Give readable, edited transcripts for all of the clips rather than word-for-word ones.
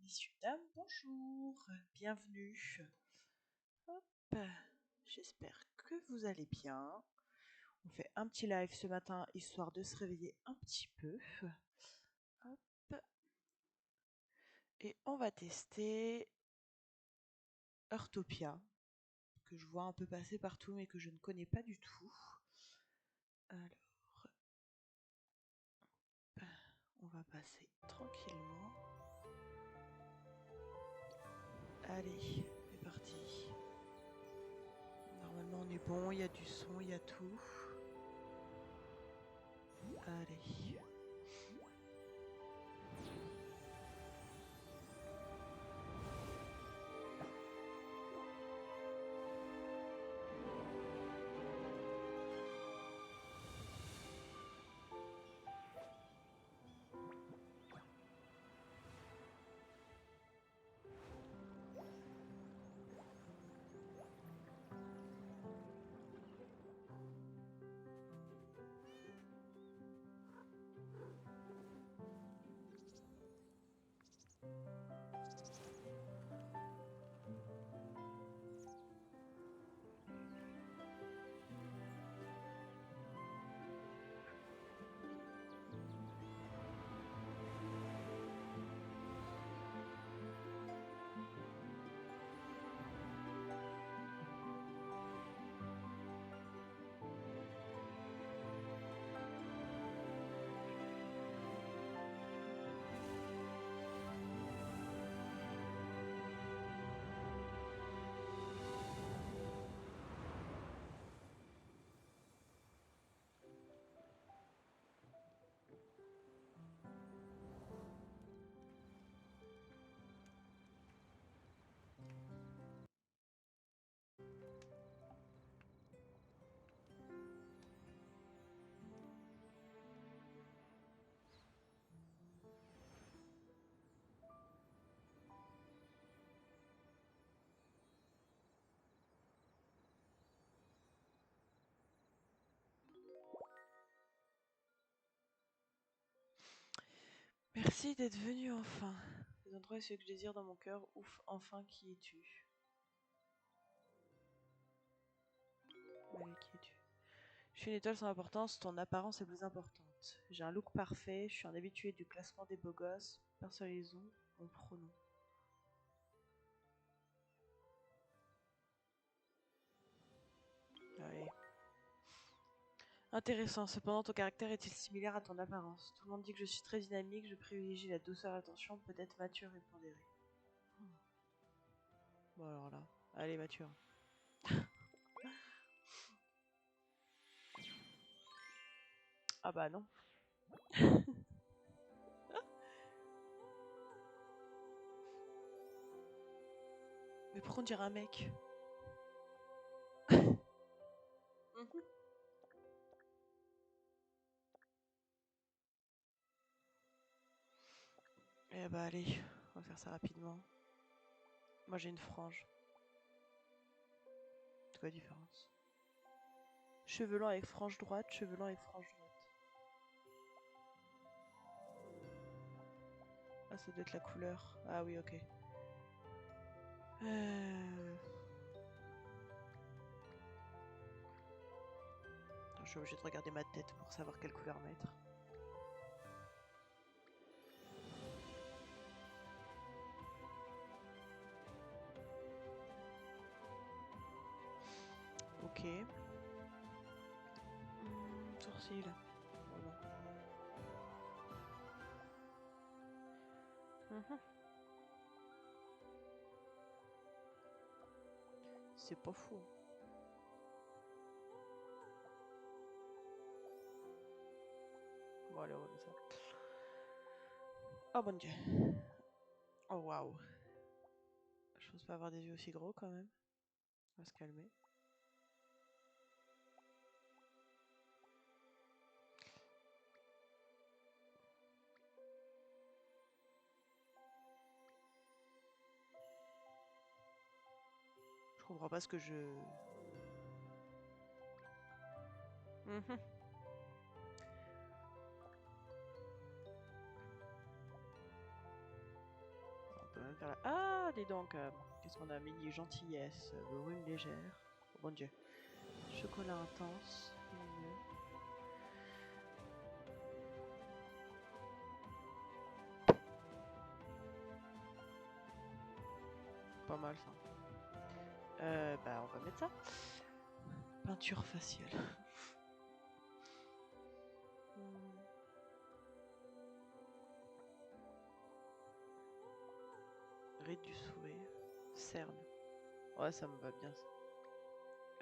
Messieurs, dames, bonjour, bienvenue. Hop, j'espère que vous allez bien. On fait un petit live ce matin histoire de se réveiller un petit peu. Hop. Et on va tester Heurtopia, que je vois un peu passer partout mais que je ne connais pas du tout. Alors, on va passer tranquillement. Allez, c'est parti. Normalement on est bon, il y a du son, il y a tout. Allez. Merci d'être venu enfin. Les endroits et ceux que je désire dans mon cœur, ouf, enfin qui es-tu? Allez, qui es-tu? Je suis une étoile sans importance, ton apparence est plus importante. J'ai un look parfait, je suis un habitué du classement des beaux gosses. Personnalisons mon pronom. Allez. Intéressant, cependant ton caractère est-il similaire à ton apparence? Tout le monde dit que je suis très dynamique, je privilégie la douceur et l'attention, peut-être mature et pondérée. Bon alors là, allez mature. Ah bah non. Mais pourquoi on dirait un mec? Eh bah allez, on va faire ça rapidement. Moi j'ai une frange. C'est quoi la différence? Cheveux longs avec frange droite, cheveux longs avec frange droite. Ah, ça doit être la couleur. Ah oui, ok. Attends, je suis obligée de regarder ma tête pour savoir quelle couleur mettre. Ok. Sourcil. Voilà. C'est pas fou. Bon, allez, on va mettre ça. Oh mon dieu. Oh waouh. Je pense pas avoir des yeux aussi gros quand même. On va se calmer. Je comprends pas ce que je... On peut vers là. Ah, dis donc, qu'est-ce qu'on a? Mini gentillesse, brume légère. Oh mon dieu. Chocolat intense. Lumineux. Pas mal ça. Bah on va mettre ça. Peinture faciale. Ride du sourire. Cerne. Ouais, ça me va bien ça.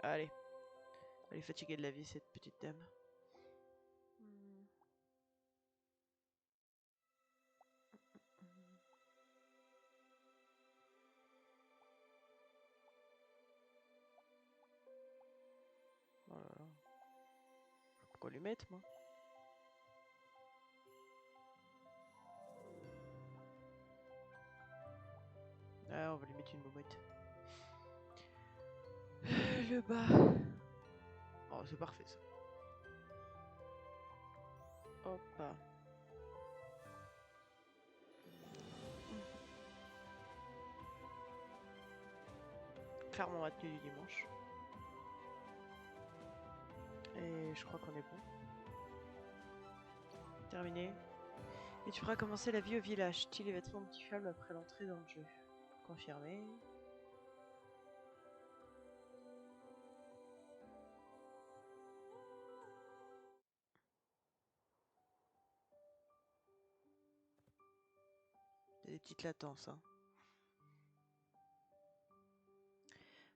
Allez. Elle est fatiguée de la vie, cette petite dame. Oh là là. Pourquoi lui mettre, moi? Ah, on va lui mettre une moumoute. Le bas. Oh, c'est parfait ça. Hop. Clairement ma tenue du dimanche. Et je crois qu'on est bon. Terminé. Et tu feras commencer la vie au village. Style et vêtements modifiables après l'entrée dans le jeu. Confirmé. Il y a des petites latences, hein.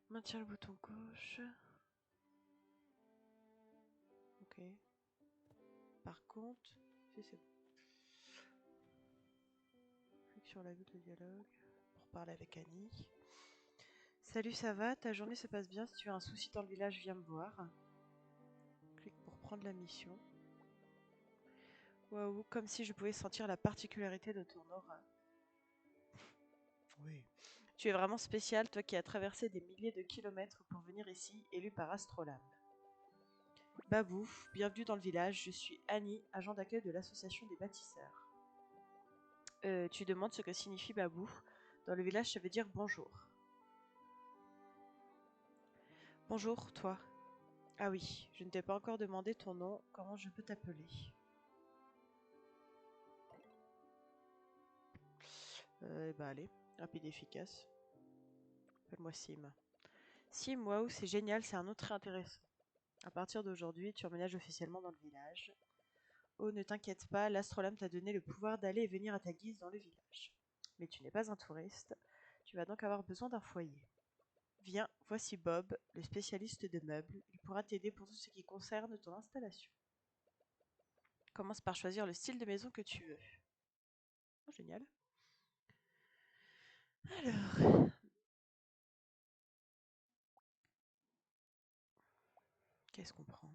Maintiens le bouton gauche. Ok. Par contre, si c'est bon. Clique sur la vue de dialogue pour parler avec Annie. Salut, ça va? Ta journée se passe bien? Si tu as un souci dans le village, viens me voir. Clique pour prendre la mission. Waouh, comme si je pouvais sentir la particularité de ton aura. Oui. Tu es vraiment spécial, toi qui as traversé des milliers de kilomètres pour venir ici, élu par Astrolabe. Babou, bienvenue dans le village, je suis Annie, agent d'accueil de l'association des bâtisseurs. Tu demandes ce que signifie Babou. Dans le village, ça veut dire bonjour. Bonjour, toi. Ah oui, je ne t'ai pas encore demandé ton nom, comment je peux t'appeler? Bah allez, rapide et efficace. Appelle-moi Sim. Sim, waouh, c'est génial, c'est un nom très intéressant. À partir d'aujourd'hui, tu emménages officiellement dans le village. Oh, ne t'inquiète pas, l'astrolabe t'a donné le pouvoir d'aller et venir à ta guise dans le village. Mais tu n'es pas un touriste, tu vas donc avoir besoin d'un foyer. Viens, voici Bob, le spécialiste de meubles. Il pourra t'aider pour tout ce qui concerne ton installation. Commence par choisir le style de maison que tu veux. Oh, génial. Alors, qu'est-ce qu'on prend?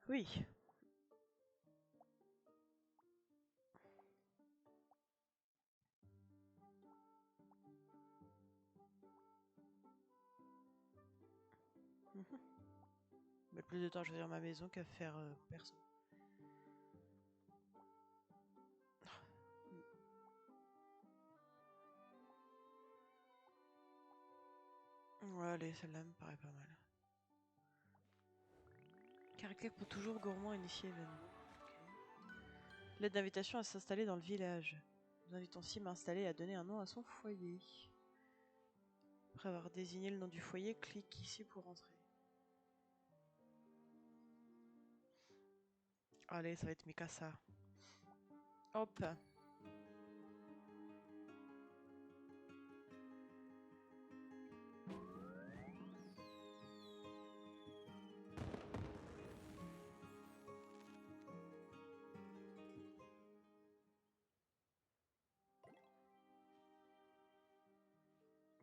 Oui. Mais plus de temps à choisir ma maison qu'à faire perso. Ouais, allez, celle-là me paraît pas mal. Caractère pour toujours gourmand initié événement. Okay. Lettre d'invitation à s'installer dans le village. Nous invitons Sim à installer et à donner un nom à son foyer. Après avoir désigné le nom du foyer, clique ici pour entrer. Allez, ça va être Mikasa. Hop.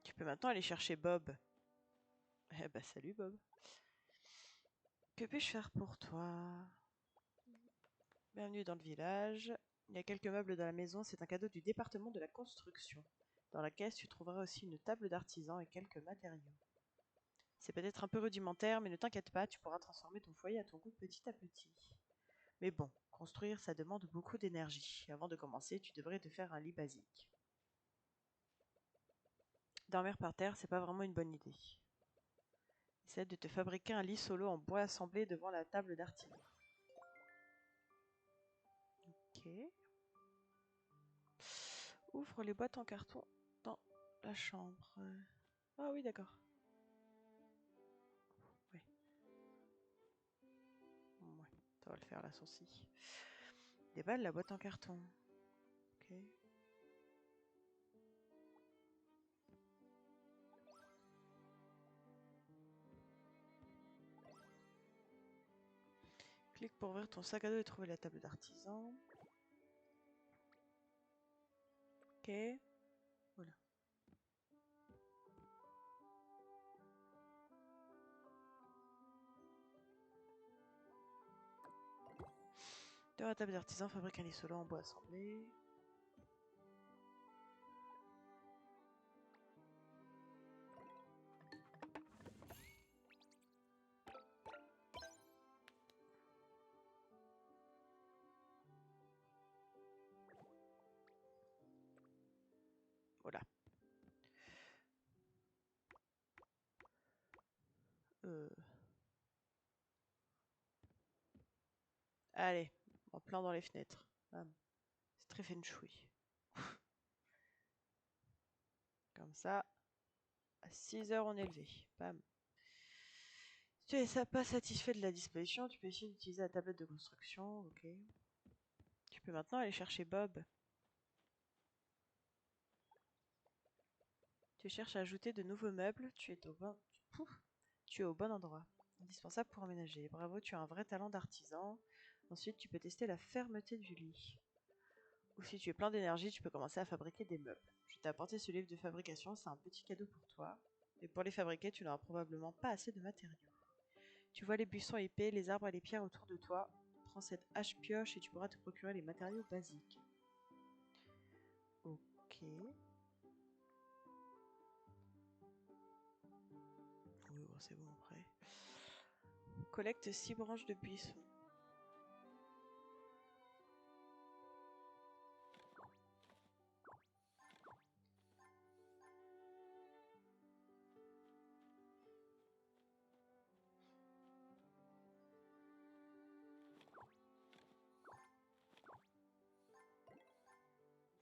Tu peux maintenant aller chercher Bob. Eh bah salut Bob. Que puis-je faire pour toi? Bienvenue dans le village. Il y a quelques meubles dans la maison, c'est un cadeau du département de la construction. Dans la caisse, tu trouveras aussi une table d'artisan et quelques matériaux. C'est peut-être un peu rudimentaire, mais ne t'inquiète pas, tu pourras transformer ton foyer à ton goût petit à petit. Mais bon, construire, ça demande beaucoup d'énergie. Avant de commencer, tu devrais te faire un lit basique. Dormir par terre, c'est pas vraiment une bonne idée. Essaie de te fabriquer un lit solo en bois assemblé devant la table d'artisan. Ok. Ouvre les boîtes en carton dans la chambre. Ah oui, d'accord. Ouais. Ouais, ça va le faire la sourcille. Déballe la boîte en carton. Ok. Clique pour ouvrir ton sac à dos et trouver la table d'artisan. Ok. Voilà. Dans la table d'artisan, fabrique un lit solo en bois assemblé. Voilà. Allez, en plein dans les fenêtres. Bam. C'est très feng shui. Comme ça, à 6 heures, on est levé. Bam. Si tu n'es pas satisfait de la disposition, tu peux essayer d'utiliser la tablette de construction. Ok. Tu peux maintenant aller chercher Bob. Tu cherches à ajouter de nouveaux meubles. Tu es au bon endroit. Indispensable pour emménager. Bravo, tu as un vrai talent d'artisan. Ensuite, tu peux tester la fermeté du lit. Ou si tu es plein d'énergie, tu peux commencer à fabriquer des meubles. Je t'ai apporté ce livre de fabrication, c'est un petit cadeau pour toi. Et pour les fabriquer, tu n'auras probablement pas assez de matériaux. Tu vois les buissons épais, les arbres et les pierres autour de toi. Prends cette hache pioche et tu pourras te procurer les matériaux basiques. Ok. Oui, bon, c'est bon après. Collecte 6 branches de buisson.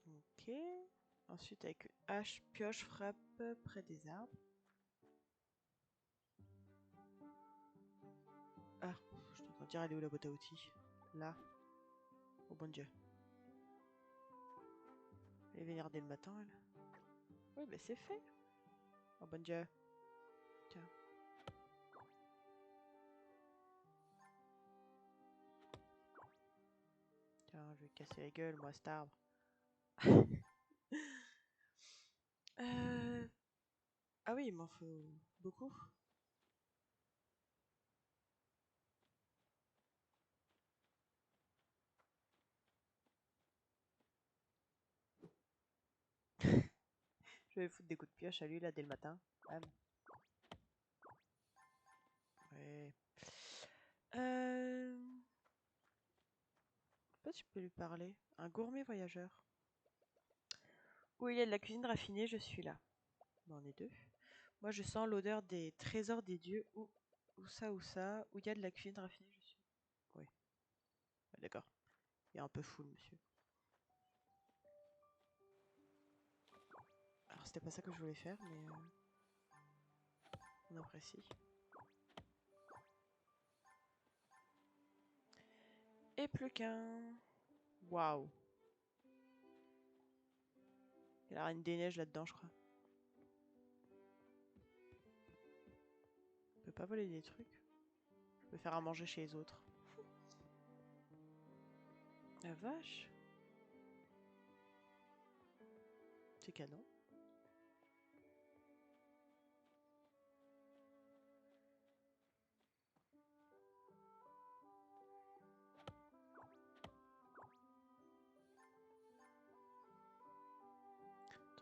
Ok. Ensuite, avec une hache pioche, frappe près des arbres. Ah, je t'entends dire, elle est où la boîte à outils? Là. Oh bon Dieu. Elle est venir dès le matin, elle. Oui, bah c'est fait. Oh bon Dieu. Tiens. Tiens, je vais casser la gueule, moi, cet arbre. Ah oui, il m'en faut beaucoup. Je vais foutre des coups de pioche à lui, là, dès le matin. Bam. Ouais. Je sais pas si je peux lui parler. Un gourmet voyageur. Où il y a de la cuisine raffinée, je suis là. Bon, on est deux. Moi, je sens l'odeur des trésors des dieux. Où ça, où ça. Où il y a de la cuisine raffinée, je suis. Oui. Ouais, d'accord. Il est un peu fou, monsieur. Alors, c'était pas ça que je voulais faire, mais on apprécie. Et plus qu'un. Waouh. Il y a la reine des neiges là-dedans, je crois. On peut pas voler des trucs. Je peux faire à manger chez les autres. La vache. C'est canon.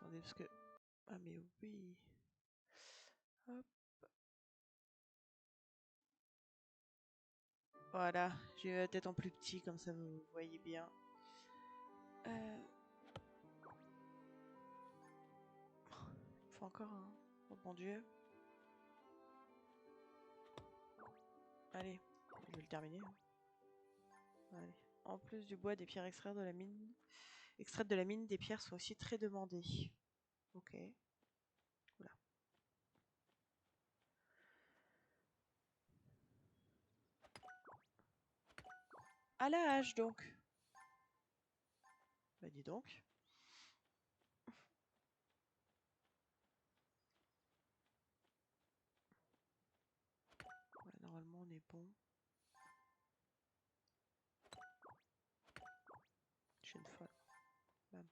Attendez, parce que... Ah mais oui. Hop. Voilà, j'ai la tête en plus petit, comme ça vous voyez bien. Faut encore un... Oh mon dieu. Allez, je vais le terminer. Allez. En plus du bois, des pierres extraites de la mine... Extraites de la mine, des pierres sont aussi très demandées. Ok. Oula. À la hache donc. Bah dis donc. Ouais, normalement on est bon. Je suis une folle. Bam.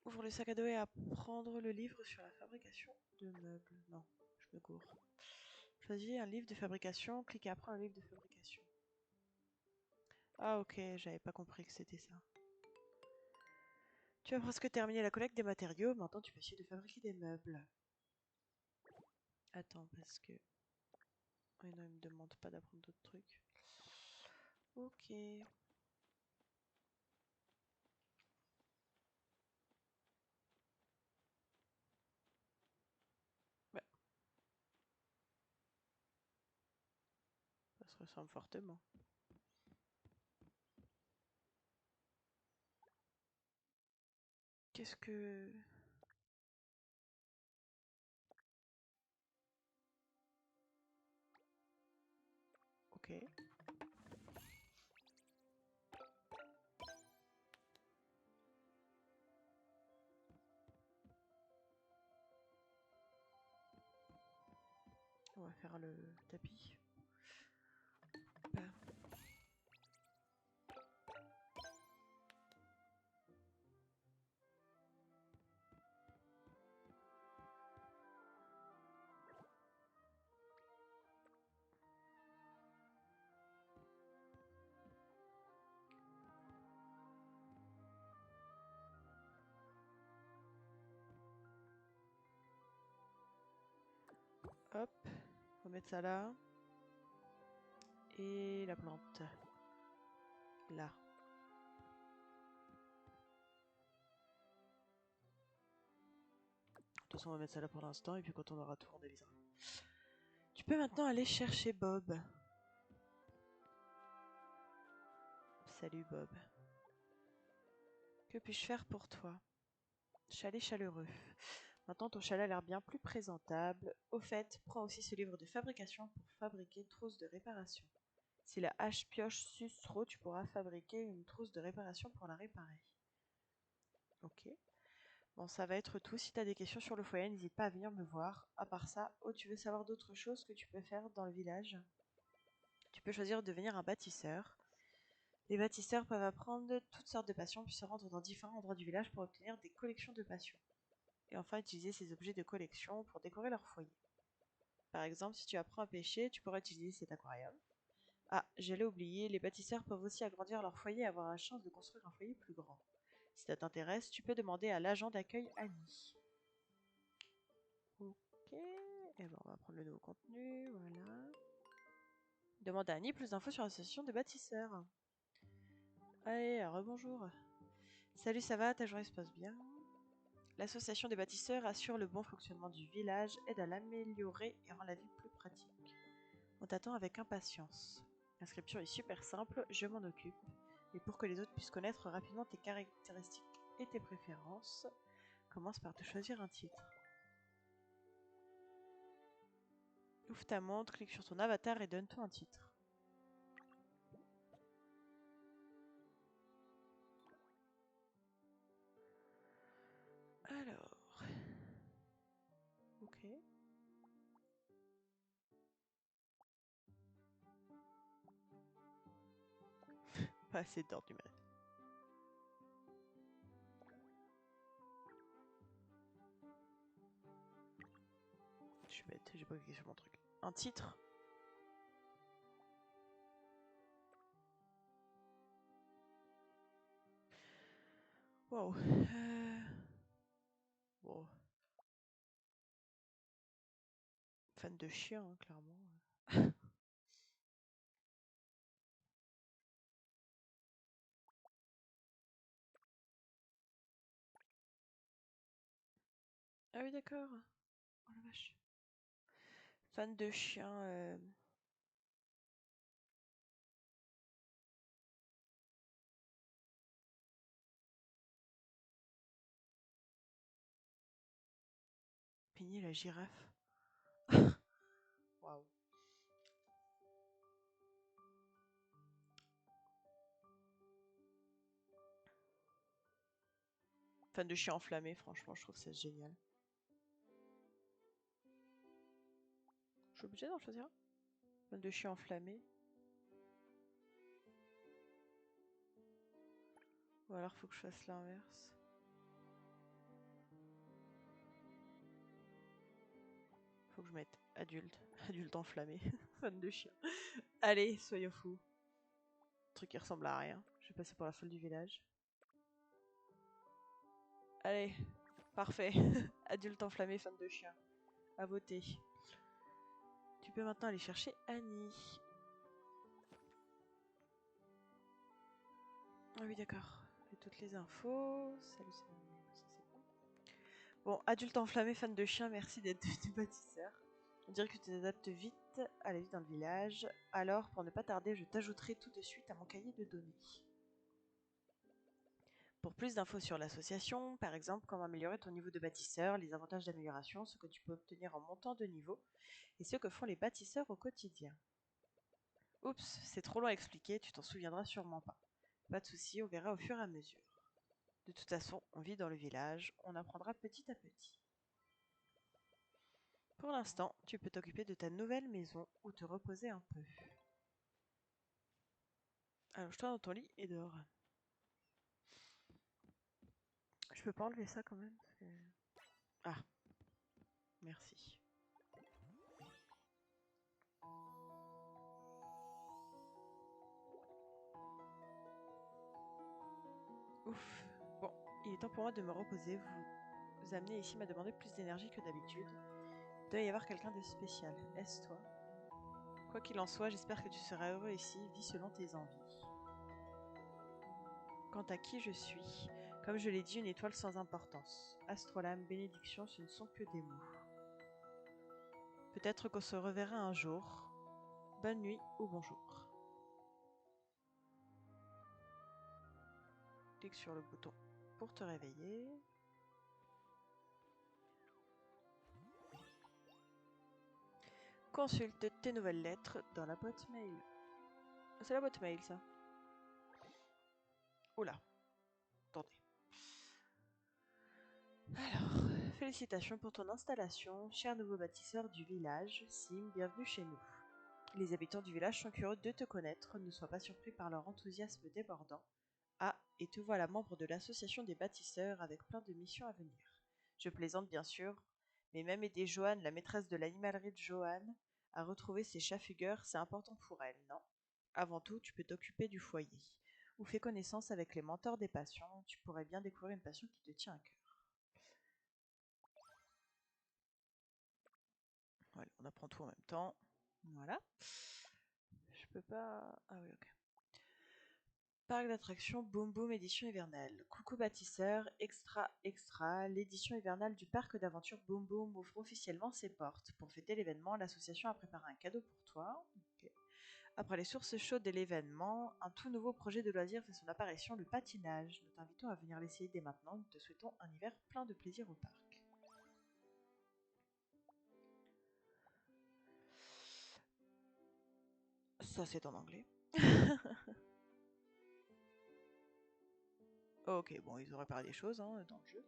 Ouvre le sac à dos et apprendre le livre sur la fabrication de meubles. Non, je me gourre. Choisis un livre de fabrication, cliquez apprendre un livre de fabrication. Ah ok, j'avais pas compris que c'était ça. Tu as presque terminé la collecte des matériaux, maintenant tu peux essayer de fabriquer des meubles. Attends, parce que... Oui, non, il me demande pas d'apprendre d'autres trucs. Ok. Bah, ça se ressemble fortement. Qu'est-ce que... Ok. On va faire le tapis. Bah. Hop, on va mettre ça là. Et la plante. Là. De toute façon, on va mettre ça là pour l'instant, et puis quand on aura tout, on dévisera. Tu peux maintenant aller chercher Bob. Salut Bob. Que puis-je faire pour toi? Chalet chaleureux. Maintenant, ton chalet a l'air bien plus présentable. Au fait, prends aussi ce livre de fabrication pour fabriquer une trousse de réparation. Si la hache pioche suce trop, tu pourras fabriquer une trousse de réparation pour la réparer. Ok. Bon, ça va être tout. Si tu as des questions sur le foyer, n'hésite pas à venir me voir. À part ça, tu veux savoir d'autres choses que tu peux faire dans le village? Tu peux choisir de devenir un bâtisseur. Les bâtisseurs peuvent apprendre toutes sortes de passions puis se rendre dans différents endroits du village pour obtenir des collections de passions. Et enfin utiliser ces objets de collection pour décorer leur foyer. Par exemple, si tu apprends à pêcher, tu pourras utiliser cet aquarium. Ah, j'allais oublier, les bâtisseurs peuvent aussi agrandir leur foyer et avoir la chance de construire un foyer plus grand. Si ça t'intéresse, tu peux demander à l'agent d'accueil Annie. Ok, et ben on va prendre le nouveau contenu, voilà. Demande à Annie plus d'infos sur l'association de bâtisseurs. Allez, rebonjour. Salut, ça va? Ta journée se passe bien? L'association des bâtisseurs assure le bon fonctionnement du village, aide à l'améliorer et rend la vie plus pratique. On t'attend avec impatience. L'inscription est super simple, je m'en occupe. Et pour que les autres puissent connaître rapidement tes caractéristiques et tes préférences, commence par te choisir un titre. Ouvre ta montre, clique sur ton avatar et donne-toi un titre. Alors... Ok. Pas assez d'ordre numérique. Je suis bête, j'ai pas cliqué sur mon truc. Un titre? Wow. Fan de chien, hein, clairement. Ah oui, d'accord. Oh la vache. Fan de chien. Pigner la girafe. Waouh. Fan de chien enflammé, franchement, je trouve ça génial. Je suis obligée d'en choisir un. Fan de chien enflammé. Ou alors faut que je fasse l'inverse. Faut que je mette adulte. Adulte enflammé. Fan de chien. Allez, soyons fous. Truc qui ressemble à rien. Je vais passer pour la folle du village. Allez, parfait. Adulte enflammé, fan de chien. À voter. Tu peux maintenant aller chercher Annie. Ah oui, d'accord. J'ai toutes les infos. Salut, ça c'est bon. Bon, adulte enflammé, fan de chien, merci d'être devenu bâtisseur. On dirait que tu t'adaptes vite à la vie dans le village. Alors, pour ne pas tarder, je t'ajouterai tout de suite à mon cahier de données. Pour plus d'infos sur l'association, par exemple, comment améliorer ton niveau de bâtisseur, les avantages d'amélioration, ce que tu peux obtenir en montant de niveau, et ce que font les bâtisseurs au quotidien. Oups, c'est trop long à expliquer, tu t'en souviendras sûrement pas. Pas de souci, on verra au fur et à mesure. De toute façon, on vit dans le village, on apprendra petit à petit. Pour l'instant, tu peux t'occuper de ta nouvelle maison ou te reposer un peu. Allonge-toi dans ton lit et dors. Je peux pas enlever ça quand même. Ah, merci. Ouf. Bon, il est temps pour moi de me reposer. Vous amenez ici m'a demandé plus d'énergie que d'habitude. Il doit y avoir quelqu'un de spécial. Est-ce toi? Quoi qu'il en soit, j'espère que tu seras heureux ici. Vis selon tes envies. Quant à qui je suis, comme je l'ai dit, une étoile sans importance. Astrolabe, bénédiction, ce ne sont que des mots. Peut-être qu'on se reverra un jour. Bonne nuit ou bonjour. Clique sur le bouton pour te réveiller. Consulte tes nouvelles lettres dans la boîte mail. C'est la boîte mail, ça. Oula. Attendez. Alors, félicitations pour ton installation, cher nouveau bâtisseur du village. Sim, bienvenue chez nous. Les habitants du village sont curieux de te connaître, ne sois pas surpris par leur enthousiasme débordant. Ah, et te voilà membre de l'association des bâtisseurs avec plein de missions à venir. Je plaisante bien sûr, mais même aider Joanne, la maîtresse de l'animalerie de Joanne, à retrouver ses chats fugueurs, c'est important pour elle, non? Avant tout, tu peux t'occuper du foyer, ou fais connaissance avec les mentors des patients, tu pourrais bien découvrir une passion qui te tient à cœur. Voilà, on apprend tout en même temps. Voilà. Je peux pas... Ah oui, ok. Parc d'attractions Boom Boom édition hivernale. Coucou bâtisseur, extra extra, l'édition hivernale du parc d'aventure Boom Boom ouvre officiellement ses portes. Pour fêter l'événement, l'association a préparé un cadeau pour toi. Okay. Après les sources chaudes de l'événement, un tout nouveau projet de loisir fait son apparition, le patinage. Nous t'invitons à venir l'essayer dès maintenant. Nous te souhaitons un hiver plein de plaisir au parc. Ça c'est en anglais. Ok, bon, ils ont réparé des choses hein, dans le jeu.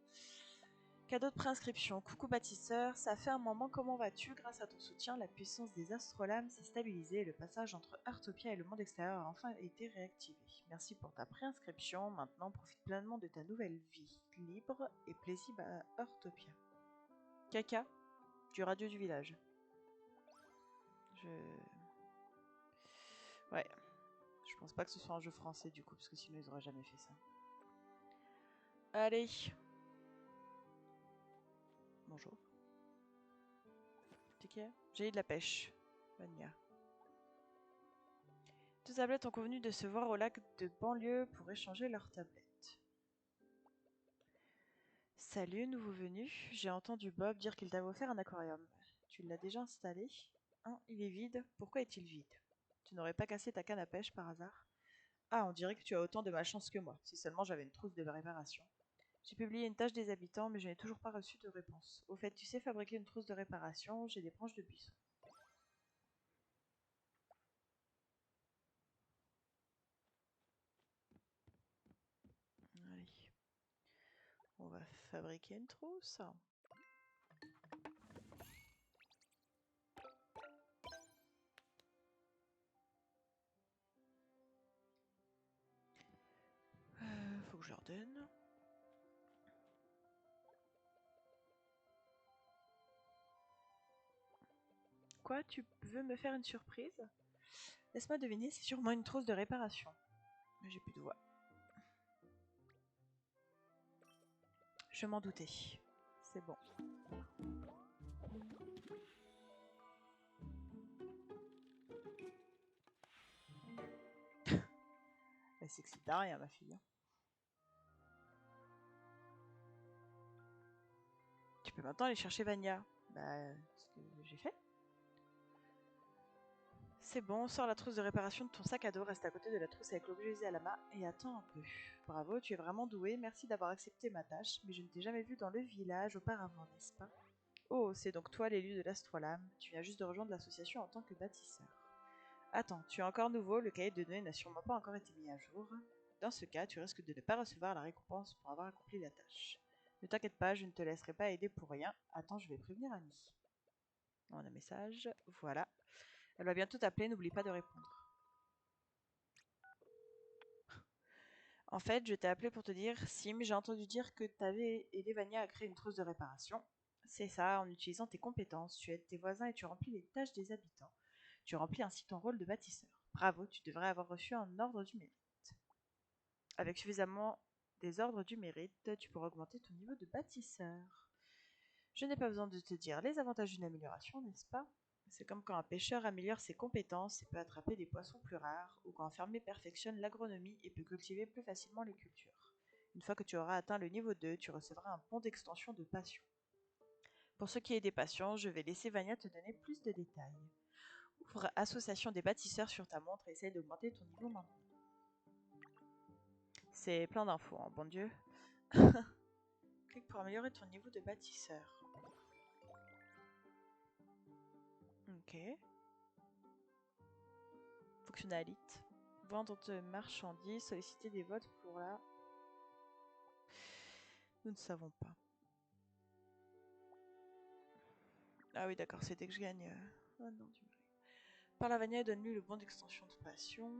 Cadeau de préinscription. Coucou bâtisseur, ça fait un moment, comment vas-tu? Grâce à ton soutien, la puissance des astrolames s'est stabilisée et le passage entre Heartopia et le monde extérieur a enfin été réactivé. Merci pour ta préinscription, maintenant profite pleinement de ta nouvelle vie, libre et paisible à Heartopia. Caca, du radio du village. Ouais, je pense pas que ce soit un jeu français du coup, parce que sinon ils auraient jamais fait ça. Allez. Bonjour. Ok. J'ai eu de la pêche. Vania. Deux tablettes ont convenu de se voir au lac de banlieue pour échanger leurs tablettes. Salut, nouveau venu. J'ai entendu Bob dire qu'il t'avait offert un aquarium. Tu l'as déjà installé? Hein, il est vide. Pourquoi est-il vide? Tu n'aurais pas cassé ta canne à pêche par hasard? Ah, on dirait que tu as autant de malchance que moi. Si seulement j'avais une trousse de réparation. J'ai publié une tâche des habitants, mais je n'ai toujours pas reçu de réponse. Au fait, tu sais fabriquer une trousse de réparation? J'ai des branches de buisson. Allez. On va fabriquer une trousse. Faut que je leur donne. Quoi, tu veux me faire une surprise? Laisse-moi deviner, c'est sûrement une trousse de réparation. Mais j'ai plus de voix. Je m'en doutais. C'est bon. Elle s'excite à rien, ma fille. Tu peux maintenant aller chercher Vania. Bah, ce que j'ai fait. C'est bon, sors la trousse de réparation de ton sac à dos, reste à côté de la trousse avec l'objet à la main et attends un peu. Bravo, tu es vraiment doué, merci d'avoir accepté ma tâche, mais je ne t'ai jamais vu dans le village auparavant, n'est-ce pas? Oh, c'est donc toi l'élu de l'Astrolam, tu viens juste de rejoindre l'association en tant que bâtisseur. Attends, tu es encore nouveau, le cahier de données n'a sûrement pas encore été mis à jour. Dans ce cas, tu risques de ne pas recevoir la récompense pour avoir accompli la tâche. Ne t'inquiète pas, je ne te laisserai pas aider pour rien. Attends, je vais prévenir Annie. On a un message, voilà. Elle va bientôt t'appeler, n'oublie pas de répondre. En fait, je t'ai appelé pour te dire, Sim, j'ai entendu dire que t'avais aidé Vania à créer une trousse de réparation. C'est ça, en utilisant tes compétences, tu aides tes voisins et tu remplis les tâches des habitants. Tu remplis ainsi ton rôle de bâtisseur. Bravo, tu devrais avoir reçu un ordre du mérite. Avec suffisamment des ordres du mérite, tu pourras augmenter ton niveau de bâtisseur. Je n'ai pas besoin de te dire les avantages d'une amélioration, n'est-ce pas? C'est comme quand un pêcheur améliore ses compétences et peut attraper des poissons plus rares, ou quand un fermier perfectionne l'agronomie et peut cultiver plus facilement les cultures. Une fois que tu auras atteint le niveau 2, tu recevras un bon d'extension de passion. Pour ce qui est des passions, je vais laisser Vania te donner plus de détails. Ouvre Association des bâtisseurs sur ta montre et essaye d'augmenter ton niveau maintenant. C'est plein d'infos, hein, bon Dieu. Clique pour améliorer ton niveau de bâtisseur. Ok. Fonctionnalité. Vendre de marchandises, solliciter des votes pour la... Nous ne savons pas. Ah oui, d'accord, c'est dès que je gagne... Oh non, du mal. Par la Vania, donne-lui le bon d'extension de passion.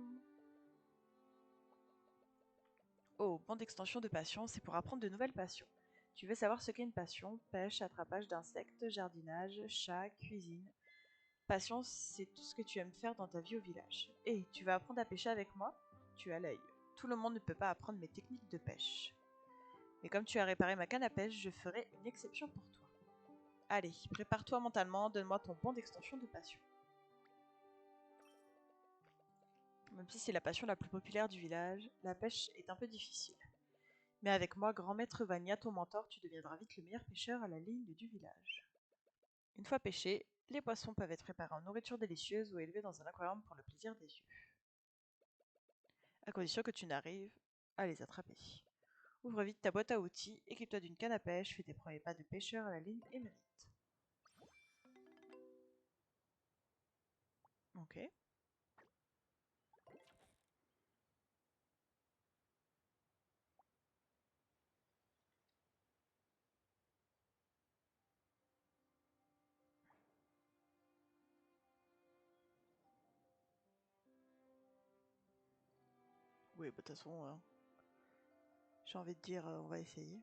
Oh, bon d'extension de passion, c'est pour apprendre de nouvelles passions. Tu veux savoir ce qu'est une passion? Pêche, attrapage d'insectes, jardinage, chat, cuisine. Passion, c'est tout ce que tu aimes faire dans ta vie au village. Et tu vas apprendre à pêcher avec moi? Tu as l'œil. Tout le monde ne peut pas apprendre mes techniques de pêche. Mais comme tu as réparé ma canne à pêche, je ferai une exception pour toi. Allez, prépare-toi mentalement, donne-moi ton bon d'extension de passion. Même si c'est la passion la plus populaire du village, la pêche est un peu difficile. Mais avec moi, grand maître Vania, ton mentor, tu deviendras vite le meilleur pêcheur à la ligne du village. Une fois pêchés, les poissons peuvent être préparés en nourriture délicieuse ou élevés dans un aquarium pour le plaisir des yeux. À condition que tu n'arrives à les attraper. Ouvre vite ta boîte à outils, équipe-toi d'une canne à pêche, fais tes premiers pas de pêcheur à la ligne émérite. Ok. Oui, bah, de toute façon, j'ai envie de dire, on va essayer.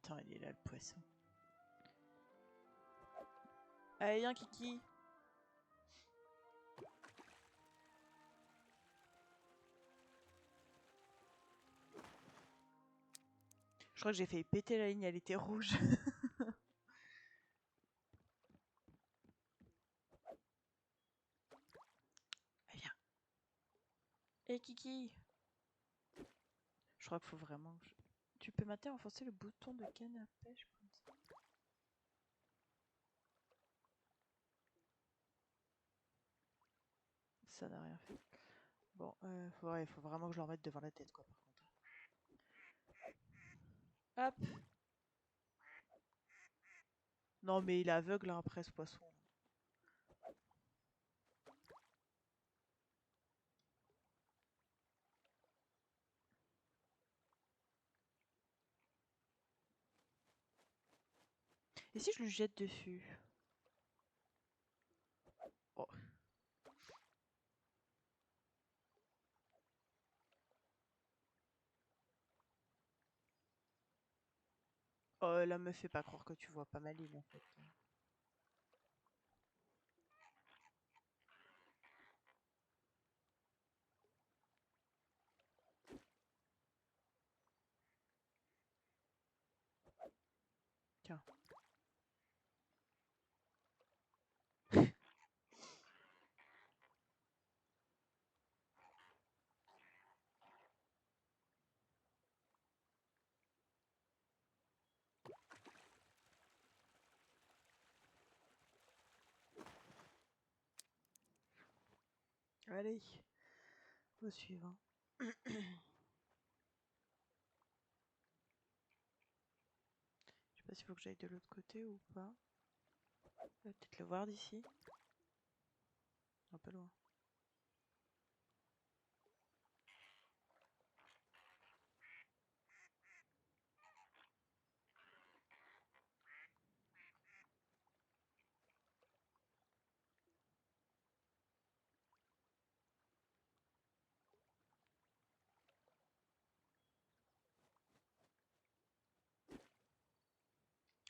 Attends, il est là le poisson. Allez, viens, Kiki. crois que j'ai failli péter la ligne, elle était rouge. Allez, viens. Hé Kiki. Je crois qu'il faut vraiment que Tu peux mater enfoncer le bouton de canne à pêche comme ça. Ça n'a rien fait. Bon, ouais, faut vraiment que je le remette devant la tête, quoi, par contre. Hop. Non, mais il est aveugle, hein, après, ce poisson. Et si je lui jette dessus? Oh. Oh, là, me fais pas croire que tu vois pas ma ligne, en fait. Tiens. Allez, au suivant. Je sais pas s'il faut que j'aille de l'autre côté ou pas. Je vais peut-être le voir d'ici. Un peu loin.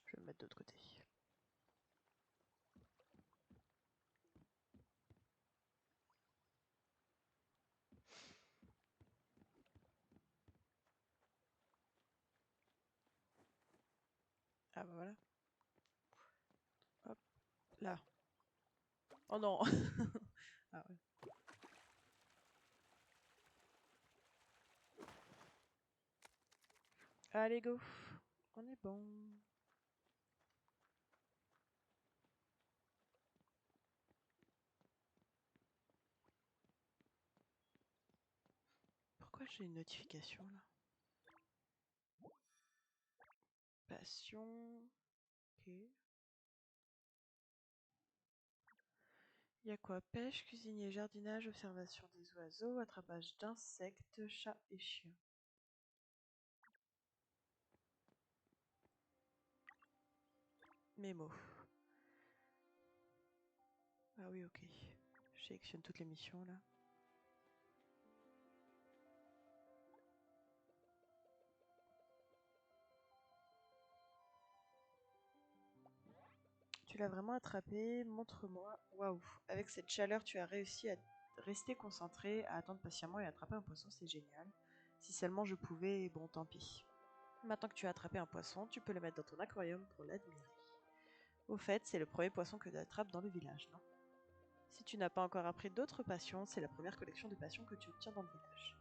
Je vais me mettre de l'autre côté. Ah bah voilà. Hop, là. Oh non. Ah ouais. Allez, go. On est bon. Pourquoi j'ai une notification là? Passion. Ok. Il y a quoi? Pêche, cuisinier, jardinage, observation des oiseaux, attrapage d'insectes, chats et chiens. Mémo. Ah oui, ok. Je sélectionne toutes les missions là. Tu l'as vraiment attrapé, montre-moi. Waouh, avec cette chaleur, tu as réussi à rester concentré, à attendre patiemment et à attraper un poisson, c'est génial. Si seulement je pouvais, bon tant pis. Maintenant que tu as attrapé un poisson, tu peux le mettre dans ton aquarium pour l'admirer. Au fait, c'est le premier poisson que tu attrapes dans le village, non? Si tu n'as pas encore appris d'autres passions, c'est la première collection de passions que tu obtiens dans le village.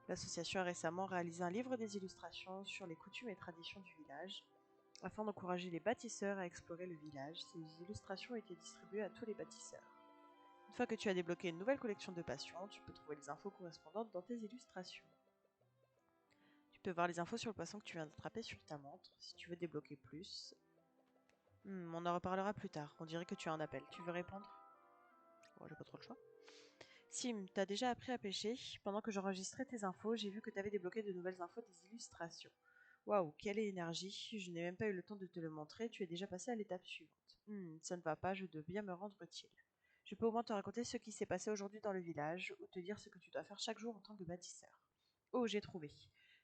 L'association a récemment réalisé un livre des illustrations sur les coutumes et traditions du village. Afin d'encourager les bâtisseurs à explorer le village, ces illustrations ont été distribuées à tous les bâtisseurs. Une fois que tu as débloqué une nouvelle collection de passions, tu peux trouver les infos correspondantes dans tes illustrations. Tu peux voir les infos sur le poisson que tu viens d'attraper sur ta montre. Si tu veux débloquer plus, on en reparlera plus tard. On dirait que tu as un appel. Tu veux répondre? Oh, j'ai pas trop le choix. Sim, t'as déjà appris à pêcher? Pendant que j'enregistrais tes infos, j'ai vu que t'avais débloqué de nouvelles infos des illustrations. Waouh, quelle énergie! Je n'ai même pas eu le temps de te le montrer, tu es déjà passé à l'étape suivante. Ça ne va pas, je dois bien me rendre utile. Je peux au moins te raconter ce qui s'est passé aujourd'hui dans le village, ou te dire ce que tu dois faire chaque jour en tant que bâtisseur. Oh, j'ai trouvé.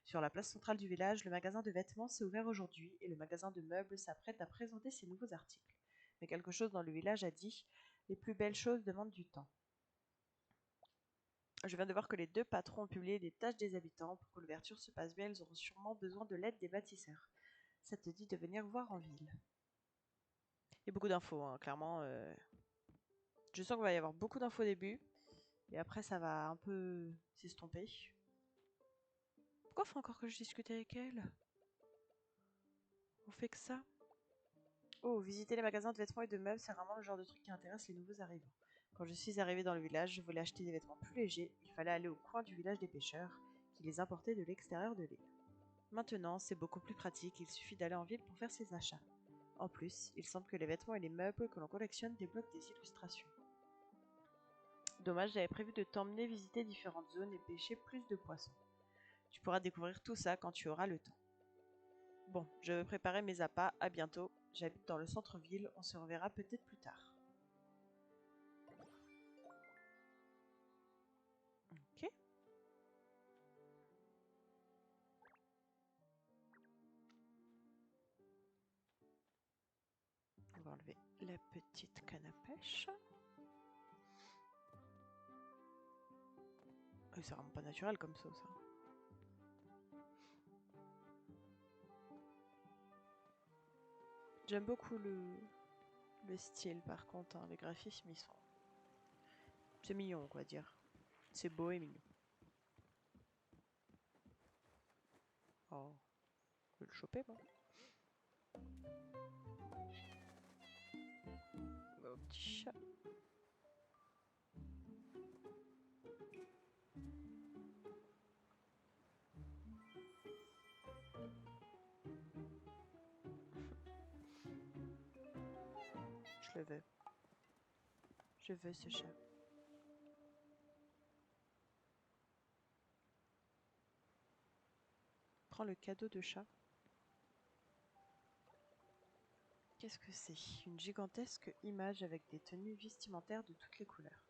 Sur la place centrale du village, le magasin de vêtements s'est ouvert aujourd'hui, et le magasin de meubles s'apprête à présenter ses nouveaux articles. Mais quelque chose dans le village a dit: les plus belles choses demandent du temps. Je viens de voir que les 2 patrons ont publié des tâches des habitants. Pour que l'ouverture se passe bien, ils auront sûrement besoin de l'aide des bâtisseurs. Ça te dit de venir voir en ville. Il y a beaucoup d'infos, hein, clairement. Je sens qu'il va y avoir beaucoup d'infos au début. Et après, ça va un peu s'estomper. Pourquoi faut encore que je discute avec elle? On fait que ça? Oh, visiter les magasins de vêtements et de meubles, c'est vraiment le genre de truc qui intéresse les nouveaux arrivants. Quand je suis arrivée dans le village, je voulais acheter des vêtements plus légers. Il fallait aller au coin du village des pêcheurs, qui les importaient de l'extérieur de l'île. Maintenant, c'est beaucoup plus pratique, il suffit d'aller en ville pour faire ses achats. En plus, il semble que les vêtements et les meubles que l'on collectionne débloquent des illustrations. Dommage, j'avais prévu de t'emmener visiter différentes zones et pêcher plus de poissons. Tu pourras découvrir tout ça quand tu auras le temps. Bon, je vais préparer mes appâts, à bientôt. J'habite dans le centre-ville, on se reverra peut-être plus tard. Ok. On va enlever la petite canne à pêche. C'est vraiment pas naturel comme sauce. Ça. J'aime beaucoup le style par contre, hein. Les graphismes ils sont... C'est mignon on va dire. C'est beau et mignon. Oh, je vais le choper moi. Mon petit chat. Je le veux. Je veux ce chat. Prends le cadeau de chat. Qu'est-ce que c'est? Une gigantesque image avec des tenues vestimentaires de toutes les couleurs.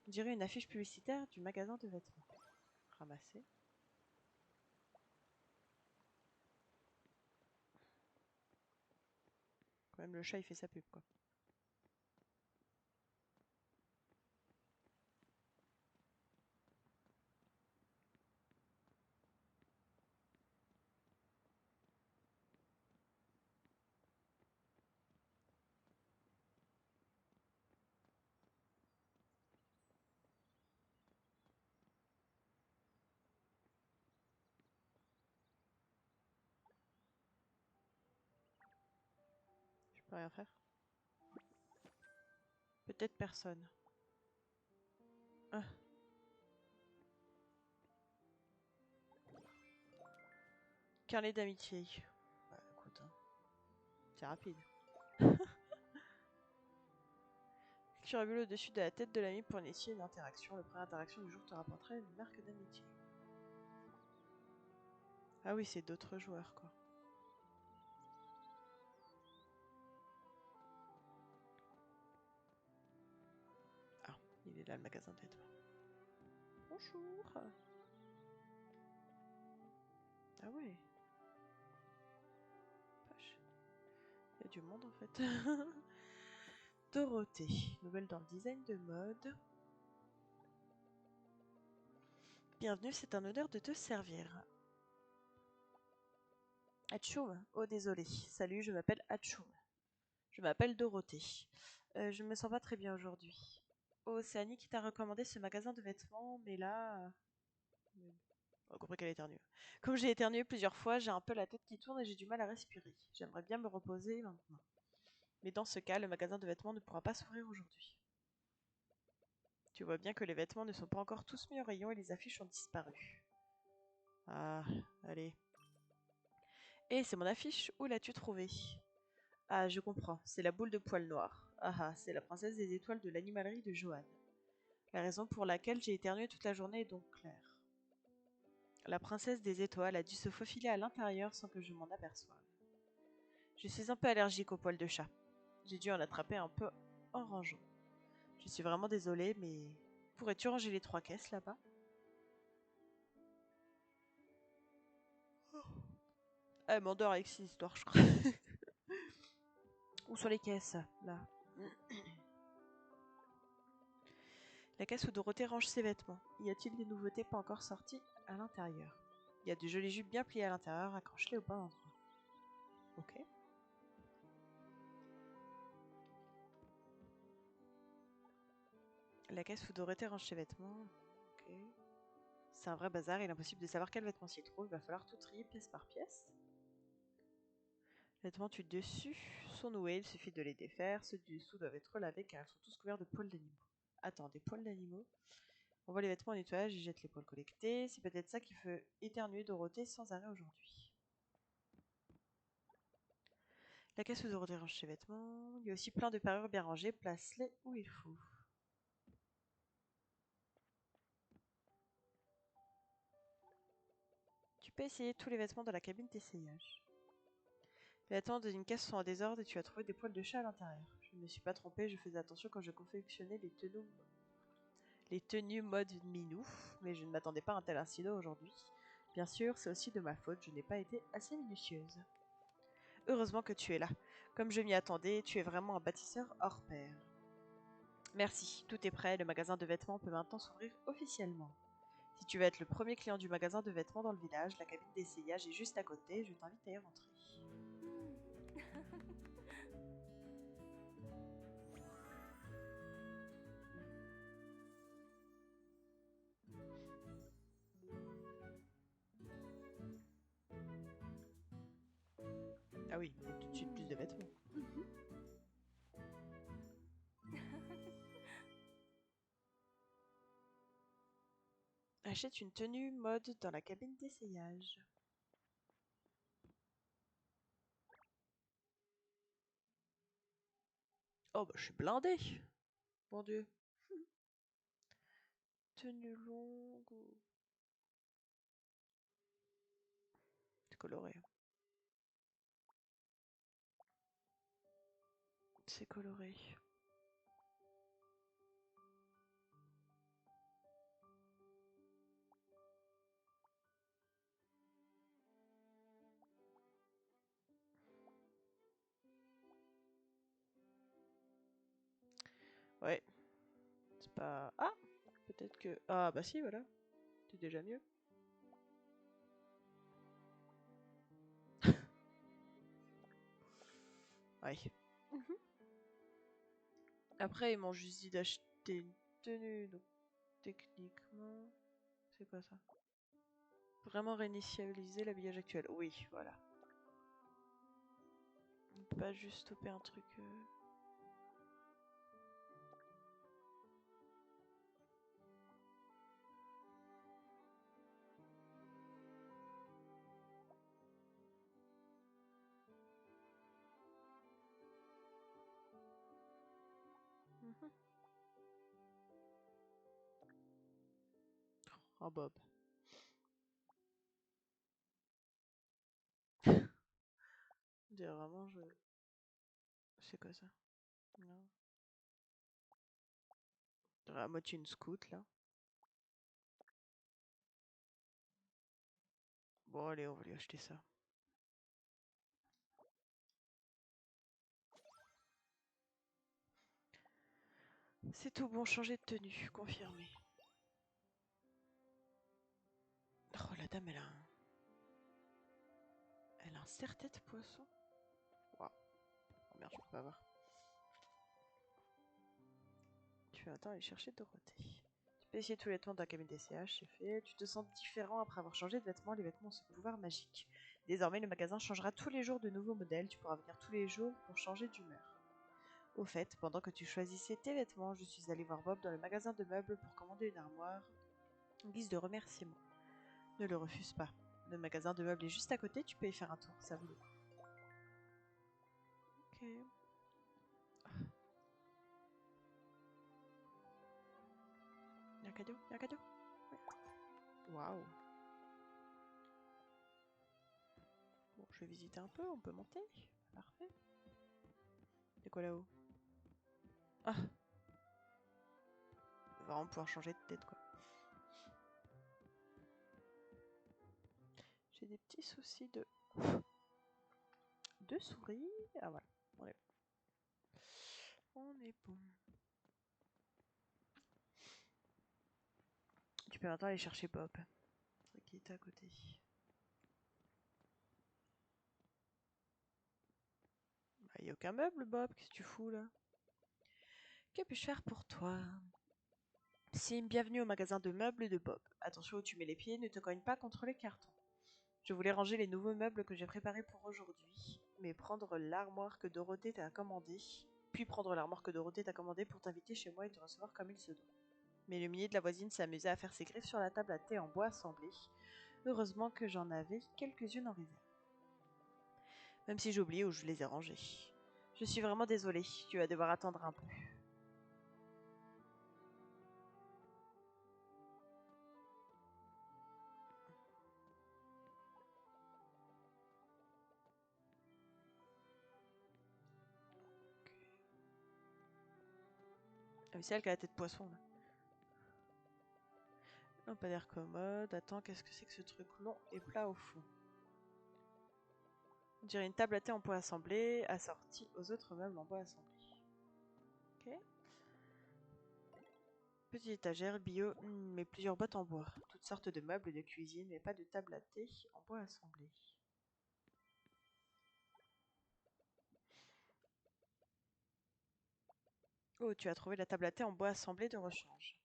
On dirait une affiche publicitaire du magasin de vêtements. Ramasser. Quand même le chat il fait sa pub quoi. Je peux rien faire. Peut-être personne. Ah. Carnet d'amitié. Bah écoute, hein. C'est rapide. Tu rebules au-dessus de la tête de l'ami pour initier une interaction. La première interaction du jour te rapportera une marque d'amitié. Ah oui, c'est d'autres joueurs quoi. Ah, il est là le magasin de vêtements. Bonjour. Ah ouais. Vache. Il y a du monde en fait. Dorothée, nouvelle dans le design de mode. Bienvenue, c'est un honneur de te servir. Atchoum. Oh désolé. Salut, je m'appelle Atchoum. Je m'appelle Dorothée. Je me sens pas très bien aujourd'hui. Oh, c'est Annie qui t'a recommandé ce magasin de vêtements, mais là... On a compris qu'elle éternue. Comme j'ai éternué plusieurs fois, j'ai un peu la tête qui tourne et j'ai du mal à respirer. J'aimerais bien me reposer maintenant. Mais dans ce cas, le magasin de vêtements ne pourra pas s'ouvrir aujourd'hui. Tu vois bien que les vêtements ne sont pas encore tous mis au rayon et les affiches ont disparu. Ah, allez. Et c'est mon affiche, où l'as-tu trouvée? Ah, je comprends, c'est la boule de poil noir. Ah ah, c'est la princesse des étoiles de l'animalerie de Johan. La raison pour laquelle j'ai éternué toute la journée est donc claire. La princesse des étoiles a dû se faufiler à l'intérieur sans que je m'en aperçoive. Je suis un peu allergique aux poils de chat. J'ai dû en attraper un peu en rangeant. Je suis vraiment désolée, mais pourrais-tu ranger les 3 caisses là-bas? Elle m'endort avec ces histoires, je crois. Où sont les caisses, là? La caisse où Dorothée range ses vêtements. Y a-t-il des nouveautés pas encore sorties à l'intérieur? Il y a de jolies jupes bien pliées à l'intérieur, accroche-les au bon endroit. Ok. La caisse où Dorothée range ses vêtements. Ok. C'est un vrai bazar, il est impossible de savoir quel vêtement s'y trouve, il va falloir tout trier pièce par pièce. Les vêtements du dessus sont noués, il suffit de les défaire. Ceux du dessous doivent être lavés car ils sont tous couverts de poils d'animaux. Attends, des poils d'animaux? On voit les vêtements au nettoyage, ils jettent les poils collectés. C'est peut-être ça qui fait éternuer Dorothée sans arrêt aujourd'hui. La caisse où Dorothée range ses vêtements. Il y a aussi plein de parures bien rangées, place-les où il faut. Tu peux essayer tous les vêtements dans la cabine d'essayage. Les vêtements d'une caisse sont en désordre et tu as trouvé des poils de chat à l'intérieur. Je ne me suis pas trompée, je faisais attention quand je confectionnais les tenues mode minou, mais je ne m'attendais pas à un tel incident aujourd'hui. Bien sûr, c'est aussi de ma faute, je n'ai pas été assez minutieuse. Heureusement que tu es là. Comme je m'y attendais, tu es vraiment un bâtisseur hors pair. Merci, tout est prêt, le magasin de vêtements peut maintenant s'ouvrir officiellement. Si tu veux être le premier client du magasin de vêtements dans le village, la cabine d'essayage est juste à côté, je t'invite à y rentrer. Ah oui, il y a tout de suite plus de vêtements. Achète une tenue mode dans la cabine d'essayage. Oh bah je suis blindée. Mon dieu. Tenue longue. C'est coloré. C'est coloré. Ouais. C'est pas... Ah, peut-être que... Ah bah si, voilà. C'est déjà mieux. Ouais. Après, ils m'ont juste dit d'acheter une tenue, donc techniquement... C'est quoi ça? Vraiment réinitialiser l'habillage actuel. Oui, voilà. On peut pas juste stopper un truc... Oh Bob. On dirait vraiment je... C'est quoi ça? Non. On dirait à moitié une scout là. Bon allez, on va lui acheter ça. C'est tout bon, changer de tenue, confirmé. Oh la dame, elle a un serre-tête poisson. Waouh. Oh merde, je peux pas voir. Tu vas attends aller chercher Dorothée. Tu peux essayer tous les vêtements dans la cabine d'essayage, c'est fait. Tu te sens différent après avoir changé de vêtements, les vêtements ont ce pouvoir magique. Désormais, le magasin changera tous les jours de nouveaux modèles, tu pourras venir tous les jours pour changer d'humeur. Au fait, pendant que tu choisissais tes vêtements, je suis allée voir Bob dans le magasin de meubles pour commander une armoire en guise de remerciement. Ne le refuse pas. Le magasin de meubles est juste à côté, tu peux y faire un tour, ça vaut le coup. Ok. Il y a un cadeau, il y a un cadeau. Waouh. Bon, je vais visiter un peu, on peut monter. Parfait. C'est quoi là-haut? Ah, on va vraiment pouvoir changer de tête quoi. J'ai des petits soucis de souris. Ah voilà, on est bon. On est bon. peux maintenant aller chercher Bob. Qui est à côté. Il n'y a aucun meuble, Bob. Qu'est-ce que tu fous là? Que puis-je faire pour toi? Sim, bienvenue au magasin de meubles de Bob. Attention où tu mets les pieds, ne te cogne pas contre les cartons. Je voulais ranger les nouveaux meubles que j'ai préparés pour aujourd'hui, mais prendre l'armoire que Dorothée t'a commandée, pour t'inviter chez moi et te recevoir comme il se doit. Mais le minier de la voisine s'amusait à faire ses griffes sur la table à thé en bois assemblé. Heureusement que j'en avais quelques-unes en réserve. Même si j'ai oublié où je les ai rangées. Je suis vraiment désolée, tu vas devoir attendre un peu. Ah oui, c'est elle qui a la tête de poisson là. Non, pas d'air commode. Attends, qu'est-ce que c'est que ce truc long et plat au fond? On dirait une table à thé en bois assemblé, assortie aux autres meubles en bois assemblé. Ok. Petite étagère bio, mais plusieurs boîtes en bois. Toutes sortes de meubles de cuisine, mais pas de table à thé en bois assemblé. Oh, tu as trouvé la table à thé en bois assemblé de rechange.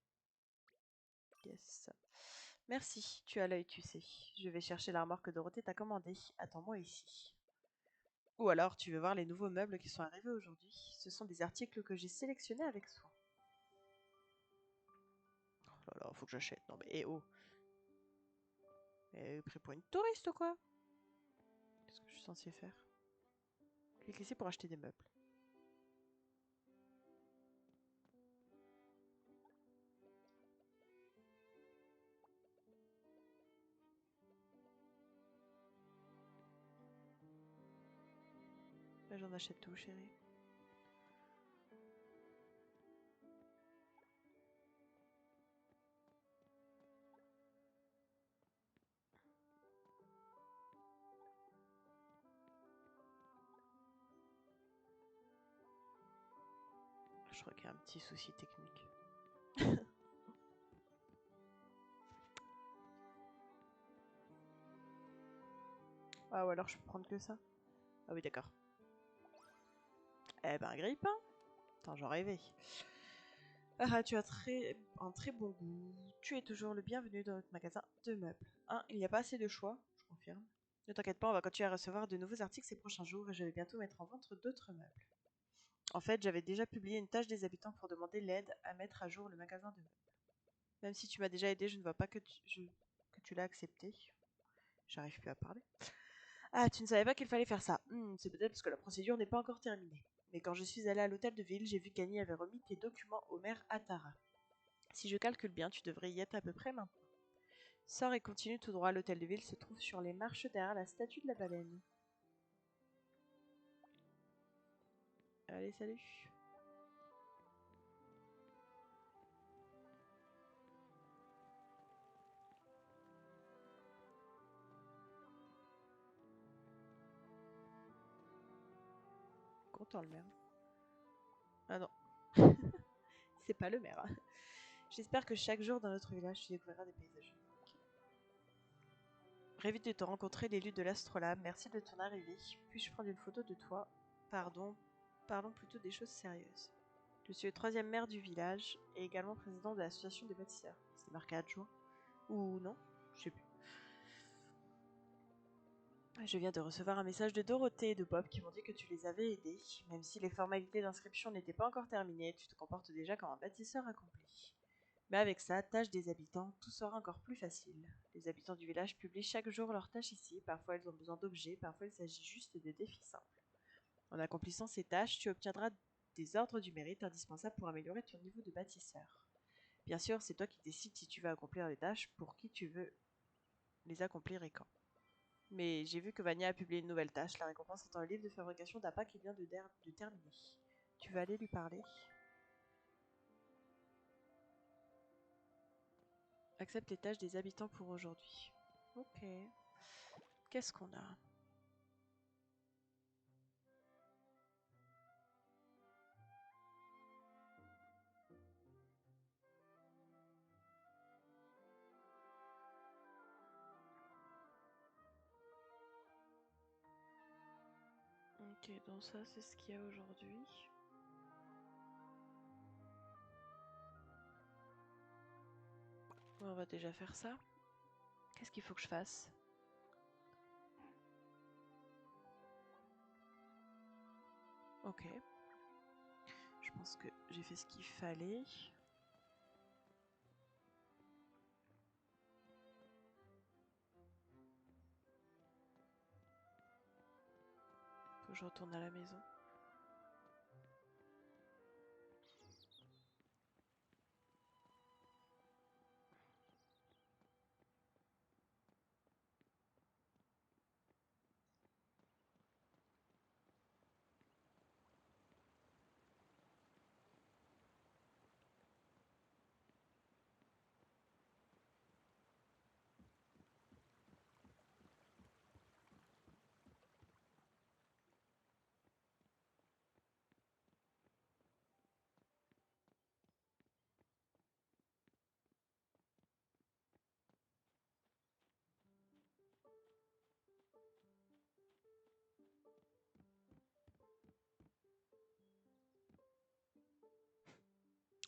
Yes. Merci, tu as l'œil, tu sais. Je vais chercher l'armoire que Dorothée t'a commandée. Attends-moi ici. Ou alors, tu veux voir les nouveaux meubles qui sont arrivés aujourd'hui. Ce sont des articles que j'ai sélectionnés avec soin. Oh là là, faut que j'achète. Non mais, eh oh. Pris pour une touriste ou quoi? Qu'est-ce que je suis censée faire? Clique ici pour acheter des meubles. Là, j'en achète tout, chérie. Je crois qu'il y a un petit souci technique. Ah, ou alors je peux prendre que ça? Ah oui, d'accord. Eh ben, grippe, hein? Attends, j'en rêvais. Ah, tu as un très bon goût. Tu es toujours le bienvenu dans notre magasin de meubles. Il n'y a pas assez de choix, je confirme. Ne t'inquiète pas, on va continuer à recevoir de nouveaux articles ces prochains jours et je vais bientôt mettre en vente d'autres meubles. En fait, j'avais déjà publié une tâche des habitants pour demander l'aide à mettre à jour le magasin de meubles. Même si tu m'as déjà aidé, je ne vois pas que tu l'as accepté. J'arrive plus à parler. Ah, tu ne savais pas qu'il fallait faire ça. C'est peut-être parce que la procédure n'est pas encore terminée. Mais quand je suis allée à l'hôtel de ville, j'ai vu qu'Annie avait remis tes documents au maire Atara. Si je calcule bien, tu devrais y être à peu près maintenant. Sors et continue tout droit. L'hôtel de ville se trouve sur les marches derrière la statue de la baleine. Allez, salut. Content le maire. Ah non. C'est pas le maire. J'espère que chaque jour dans notre village, tu découvriras des paysages. Ravi de te rencontrer, l'élu de l'astrolabe. Merci de ton arrivée. Puis-je prendre une photo de toi? Pardon. Parlons plutôt des choses sérieuses. Je suis le troisième maire du village et également président de l'association des bâtisseurs. C'est marqué adjoint. Ou non? Je sais plus. Je viens de recevoir un message de Dorothée et de Bob qui m'ont dit que tu les avais aidés. Même si les formalités d'inscription n'étaient pas encore terminées, tu te comportes déjà comme un bâtisseur accompli. Mais avec ça, tâche des habitants, tout sera encore plus facile. Les habitants du village publient chaque jour leurs tâches ici. Parfois, ils ont besoin d'objets, parfois, il s'agit juste de défis simples. En accomplissant ces tâches, tu obtiendras des ordres du mérite indispensables pour améliorer ton niveau de bâtisseur. Bien sûr, c'est toi qui décides si tu vas accomplir les tâches, pour qui tu veux les accomplir et quand. Mais j'ai vu que Vania a publié une nouvelle tâche, la récompense étant le livre de fabrication d'appât qui vient de terminer. Tu vas aller lui parler? Accepte les tâches des habitants pour aujourd'hui. Ok. Qu'est-ce qu'on a? Ok, donc ça c'est ce qu'il y a aujourd'hui. On va déjà faire ça. Qu'est-ce qu'il faut que je fasse? Ok. Je pense que j'ai fait ce qu'il fallait. Faut que je retourne à la maison.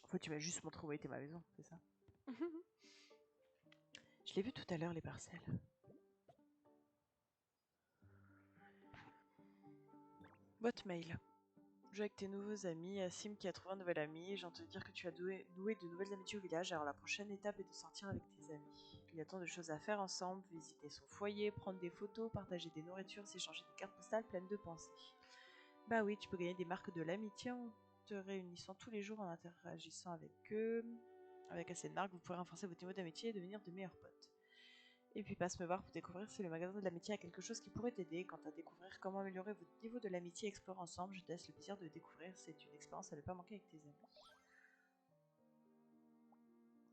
En fait, tu vas juste montrer où était ma maison, c'est ça? Je l'ai vu tout à l'heure, les parcelles. Boîte mail. Joue avec tes nouveaux amis. Sim qui a trouvé un nouvel ami. J'ai entendu dire que tu as noué de nouvelles amitiés au village. Alors la prochaine étape est de sortir avec tes amis. Il y a tant de choses à faire ensemble. Visiter son foyer, prendre des photos, partager des nourritures, s'échanger des cartes postales pleines de pensées. Bah oui, tu peux gagner des marques de l'amitié en te réunissant tous les jours, en interagissant avec eux. Avec assez de marques, vous pourrez renforcer votre niveau d'amitié et devenir de meilleurs potes. Et puis passe me voir pour découvrir si le magasin de l'amitié a quelque chose qui pourrait t'aider. Quant à découvrir comment améliorer votre niveau de l'amitié, explore ensemble. Je te laisse le plaisir de découvrir. C'est une expérience à ne pas manquer avec tes amis.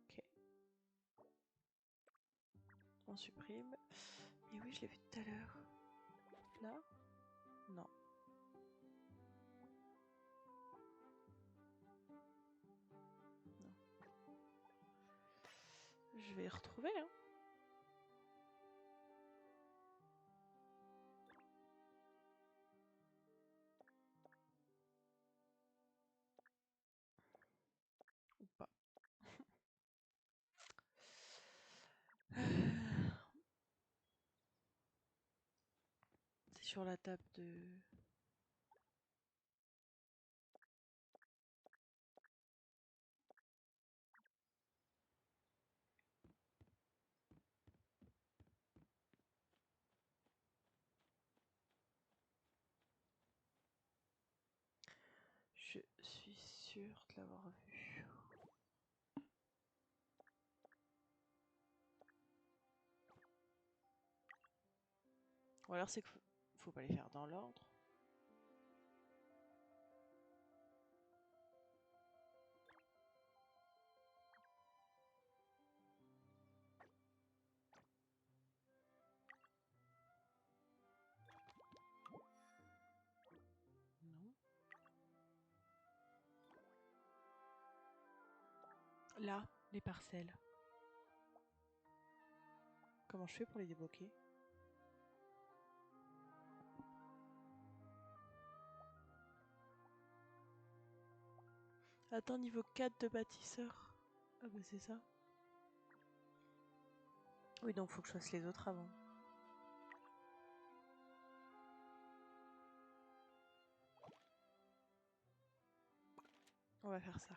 Ok. On supprime. Et oui, je l'ai vu tout à l'heure. Là? Non. Non. Je vais retrouver, hein. Ou pas. C'est sur la table de... Je suis sûre de l'avoir vu. Ou alors c'est qu'il faut pas les faire dans l'ordre. Non. Là, les parcelles. Comment je fais pour les débloquer? Attends, niveau 4 de bâtisseur. Ah bah c'est ça. Oui, donc faut que je fasse les autres avant. On va faire ça.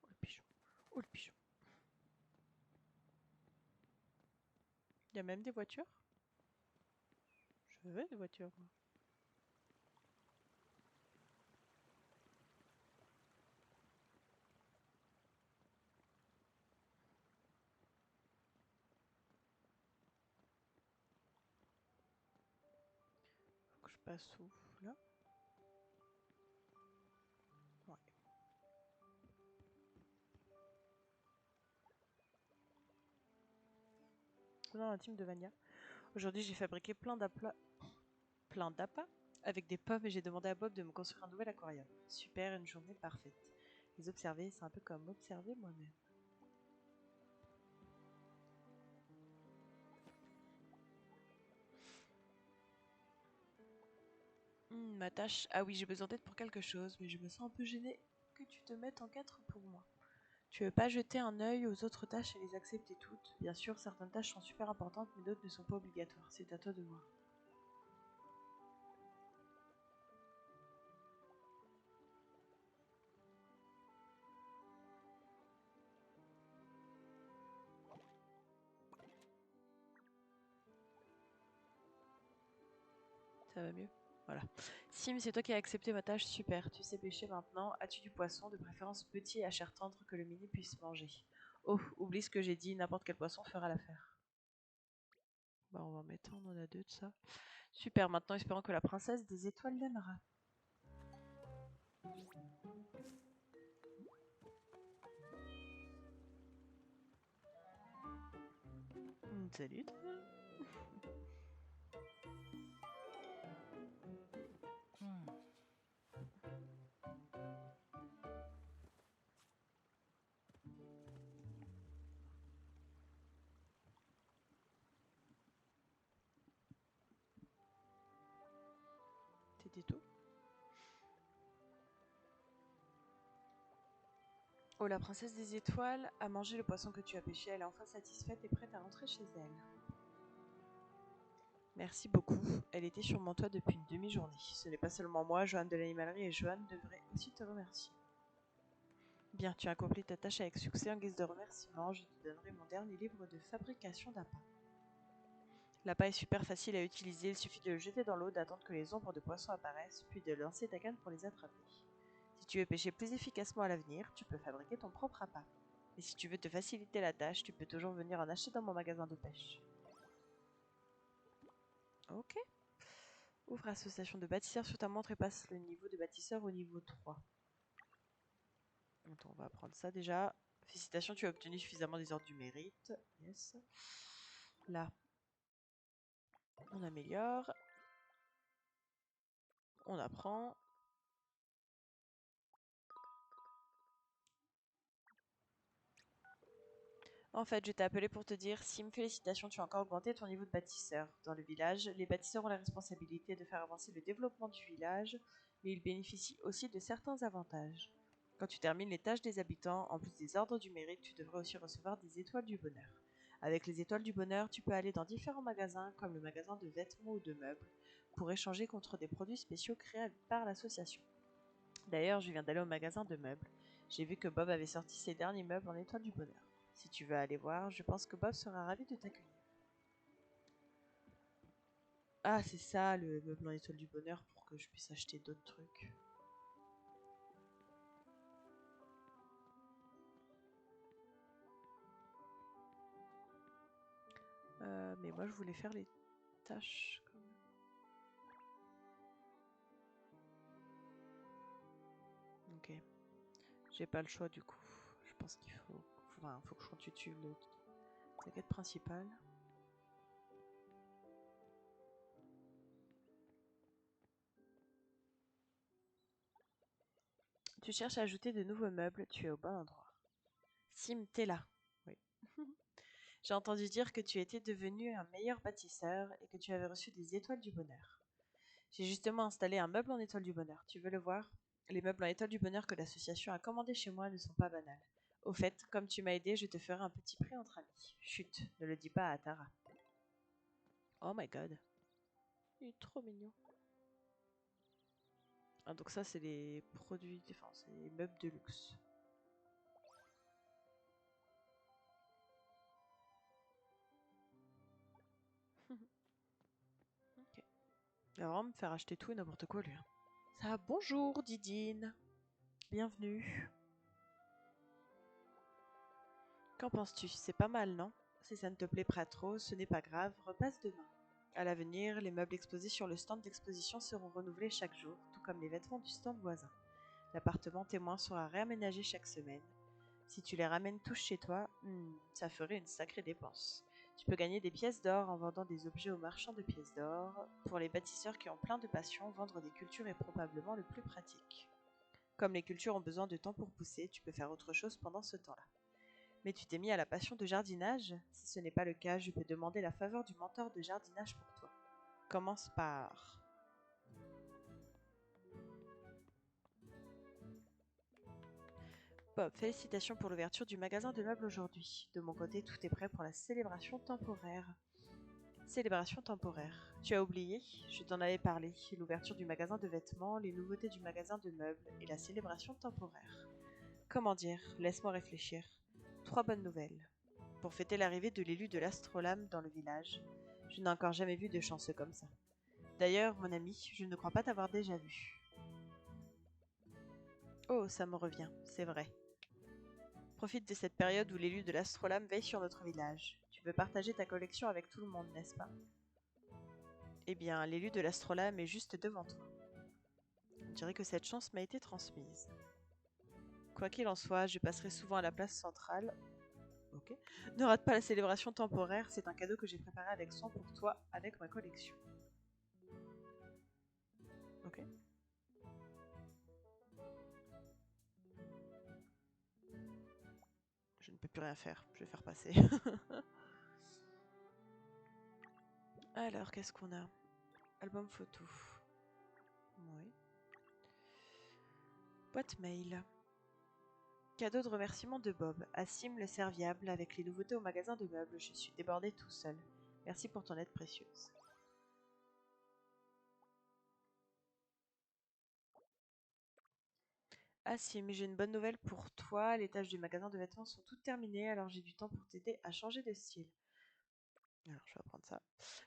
Oh le pigeon. Oh le pigeon. Il y a même des voitures? Je veux des voitures, moi. Faut que je passe où? Là? Ouais. dans la team de Vania. Aujourd'hui, j'ai fabriqué plein d'appâts avec des pommes et j'ai demandé à Bob de me construire un nouvel aquarium. Super, une journée parfaite. Les observer, c'est un peu comme observer moi-même. Ma tâche. Ah oui, j'ai besoin d'aide pour quelque chose, mais je me sens un peu gênée que tu te mettes en quatre pour moi. Tu veux pas jeter un œil aux autres tâches et les accepter toutes? Bien sûr, certaines tâches sont super importantes, mais d'autres ne sont pas obligatoires. C'est à toi de voir. Ça va mieux? Voilà. Sim, c'est toi qui as accepté ma tâche, super. Tu sais pêcher maintenant. As-tu du poisson, de préférence petit et à chair tendre que le mini puisse manger? Oh, oublie ce que j'ai dit, n'importe quel poisson fera l'affaire. Bah, on va en mettre un, on en a deux de ça. Super, maintenant espérons que la princesse des étoiles l'aimera. Salut toi. C'était tout? Oh, la princesse des étoiles a mangé le poisson que tu as pêché. Elle est enfin satisfaite et prête à rentrer chez elle. Merci beaucoup. Elle était sur mon toit depuis une demi-journée. Ce n'est pas seulement moi, Joanne de l'animalerie et Joanne devraient aussi te remercier. Bien, tu as accompli ta tâche avec succès. En guise de remerciement, je te donnerai mon dernier livre de fabrication d'appât. L'appât est super facile à utiliser. Il suffit de le jeter dans l'eau, d'attendre que les ombres de poissons apparaissent, puis de lancer ta canne pour les attraper. Si tu veux pêcher plus efficacement à l'avenir, tu peux fabriquer ton propre appât. Et si tu veux te faciliter la tâche, tu peux toujours venir en acheter dans mon magasin de pêche. Ok. Ouvre association de bâtisseurs sur ta montre et passe le niveau de bâtisseur au niveau 3. Donc on va apprendre ça déjà. Félicitations, tu as obtenu suffisamment des ordres du mérite. Yes. Là, on améliore. On apprend. En fait, je t'ai appelé pour te dire, Sim, félicitations, tu as encore augmenté ton niveau de bâtisseur. Dans le village, les bâtisseurs ont la responsabilité de faire avancer le développement du village, mais ils bénéficient aussi de certains avantages. Quand tu termines les tâches des habitants, en plus des ordres du mérite, tu devrais aussi recevoir des étoiles du bonheur. Avec les étoiles du bonheur, tu peux aller dans différents magasins, comme le magasin de vêtements ou de meubles, pour échanger contre des produits spéciaux créés par l'association. D'ailleurs, je viens d'aller au magasin de meubles. J'ai vu que Bob avait sorti ses derniers meubles en étoiles du bonheur. Si tu veux aller voir, je pense que Bob sera ravi de t'accueillir. Ah, c'est ça, le meuble en étoile du bonheur pour que je puisse acheter d'autres trucs. Mais moi, je voulais faire les tâches quand même. Ok. J'ai pas le choix du coup. Je pense qu'il faut... Enfin, faut que je continue la quête principale. Tu cherches à ajouter de nouveaux meubles, tu es au bon endroit. Sim, t'es là. Oui. J'ai entendu dire que tu étais devenu un meilleur bâtisseur et que tu avais reçu des étoiles du bonheur. J'ai justement installé un meuble en étoile du bonheur. Tu veux le voir? Les meubles en étoile du bonheur que l'association a commandés chez moi ne sont pas banals. Au fait, comme tu m'as aidé, je te ferai un petit prix entre amis. Chut, ne le dis pas à Tara. Oh my god. Il est trop mignon. Ah, donc ça, c'est les produits, enfin, c'est les meubles de luxe. Ok. Il va vraiment me faire acheter tout et n'importe quoi, lui. Ça, bonjour, Didine. Bienvenue. Qu'en penses-tu? C'est pas mal, non? Si ça ne te plaît pas trop, ce n'est pas grave, repasse demain. À l'avenir, les meubles exposés sur le stand d'exposition seront renouvelés chaque jour, tout comme les vêtements du stand voisin. L'appartement témoin sera réaménagé chaque semaine. Si tu les ramènes tous chez toi, ça ferait une sacrée dépense. Tu peux gagner des pièces d'or en vendant des objets aux marchands de pièces d'or. Pour les bâtisseurs qui ont plein de passion, vendre des cultures est probablement le plus pratique. Comme les cultures ont besoin de temps pour pousser, tu peux faire autre chose pendant ce temps-là. Mais tu t'es mis à la passion de jardinage? Si ce n'est pas le cas, je peux demander la faveur du mentor de jardinage pour toi. Commence par... Bob, félicitations pour l'ouverture du magasin de meubles aujourd'hui. De mon côté, tout est prêt pour la célébration temporaire. Célébration temporaire. Tu as oublié? Je t'en avais parlé. L'ouverture du magasin de vêtements, les nouveautés du magasin de meubles et la célébration temporaire. Comment dire? Laisse-moi réfléchir. 3 bonnes nouvelles. Pour fêter l'arrivée de l'élu de l'astrolabe dans le village. Je n'ai encore jamais vu de chanceux comme ça. D'ailleurs, mon ami, je ne crois pas t'avoir déjà vu. Oh, ça me revient, c'est vrai. Profite de cette période où l'élu de l'astrolabe veille sur notre village. Tu veux partager ta collection avec tout le monde, n'est-ce pas? Eh bien, l'élu de l'astrolabe est juste devant toi. On dirait que cette chance m'a été transmise. Quoi qu'il en soit, je passerai souvent à la place centrale. Ok. Ne rate pas la célébration temporaire, c'est un cadeau que j'ai préparé avec soin pour toi avec ma collection. Ok. Je ne peux plus rien faire, je vais faire passer. Alors, qu'est-ce qu'on a? Album photo. Oui. Boîte mail. Cadeau de remerciement de Bob. Assim le serviable, avec les nouveautés au magasin de meubles, je suis débordé tout seul. Merci pour ton aide précieuse. Assim, j'ai une bonne nouvelle pour toi. Les tâches du magasin de vêtements sont toutes terminées, alors j'ai du temps pour t'aider à changer de style. Alors, je vais prendre ça.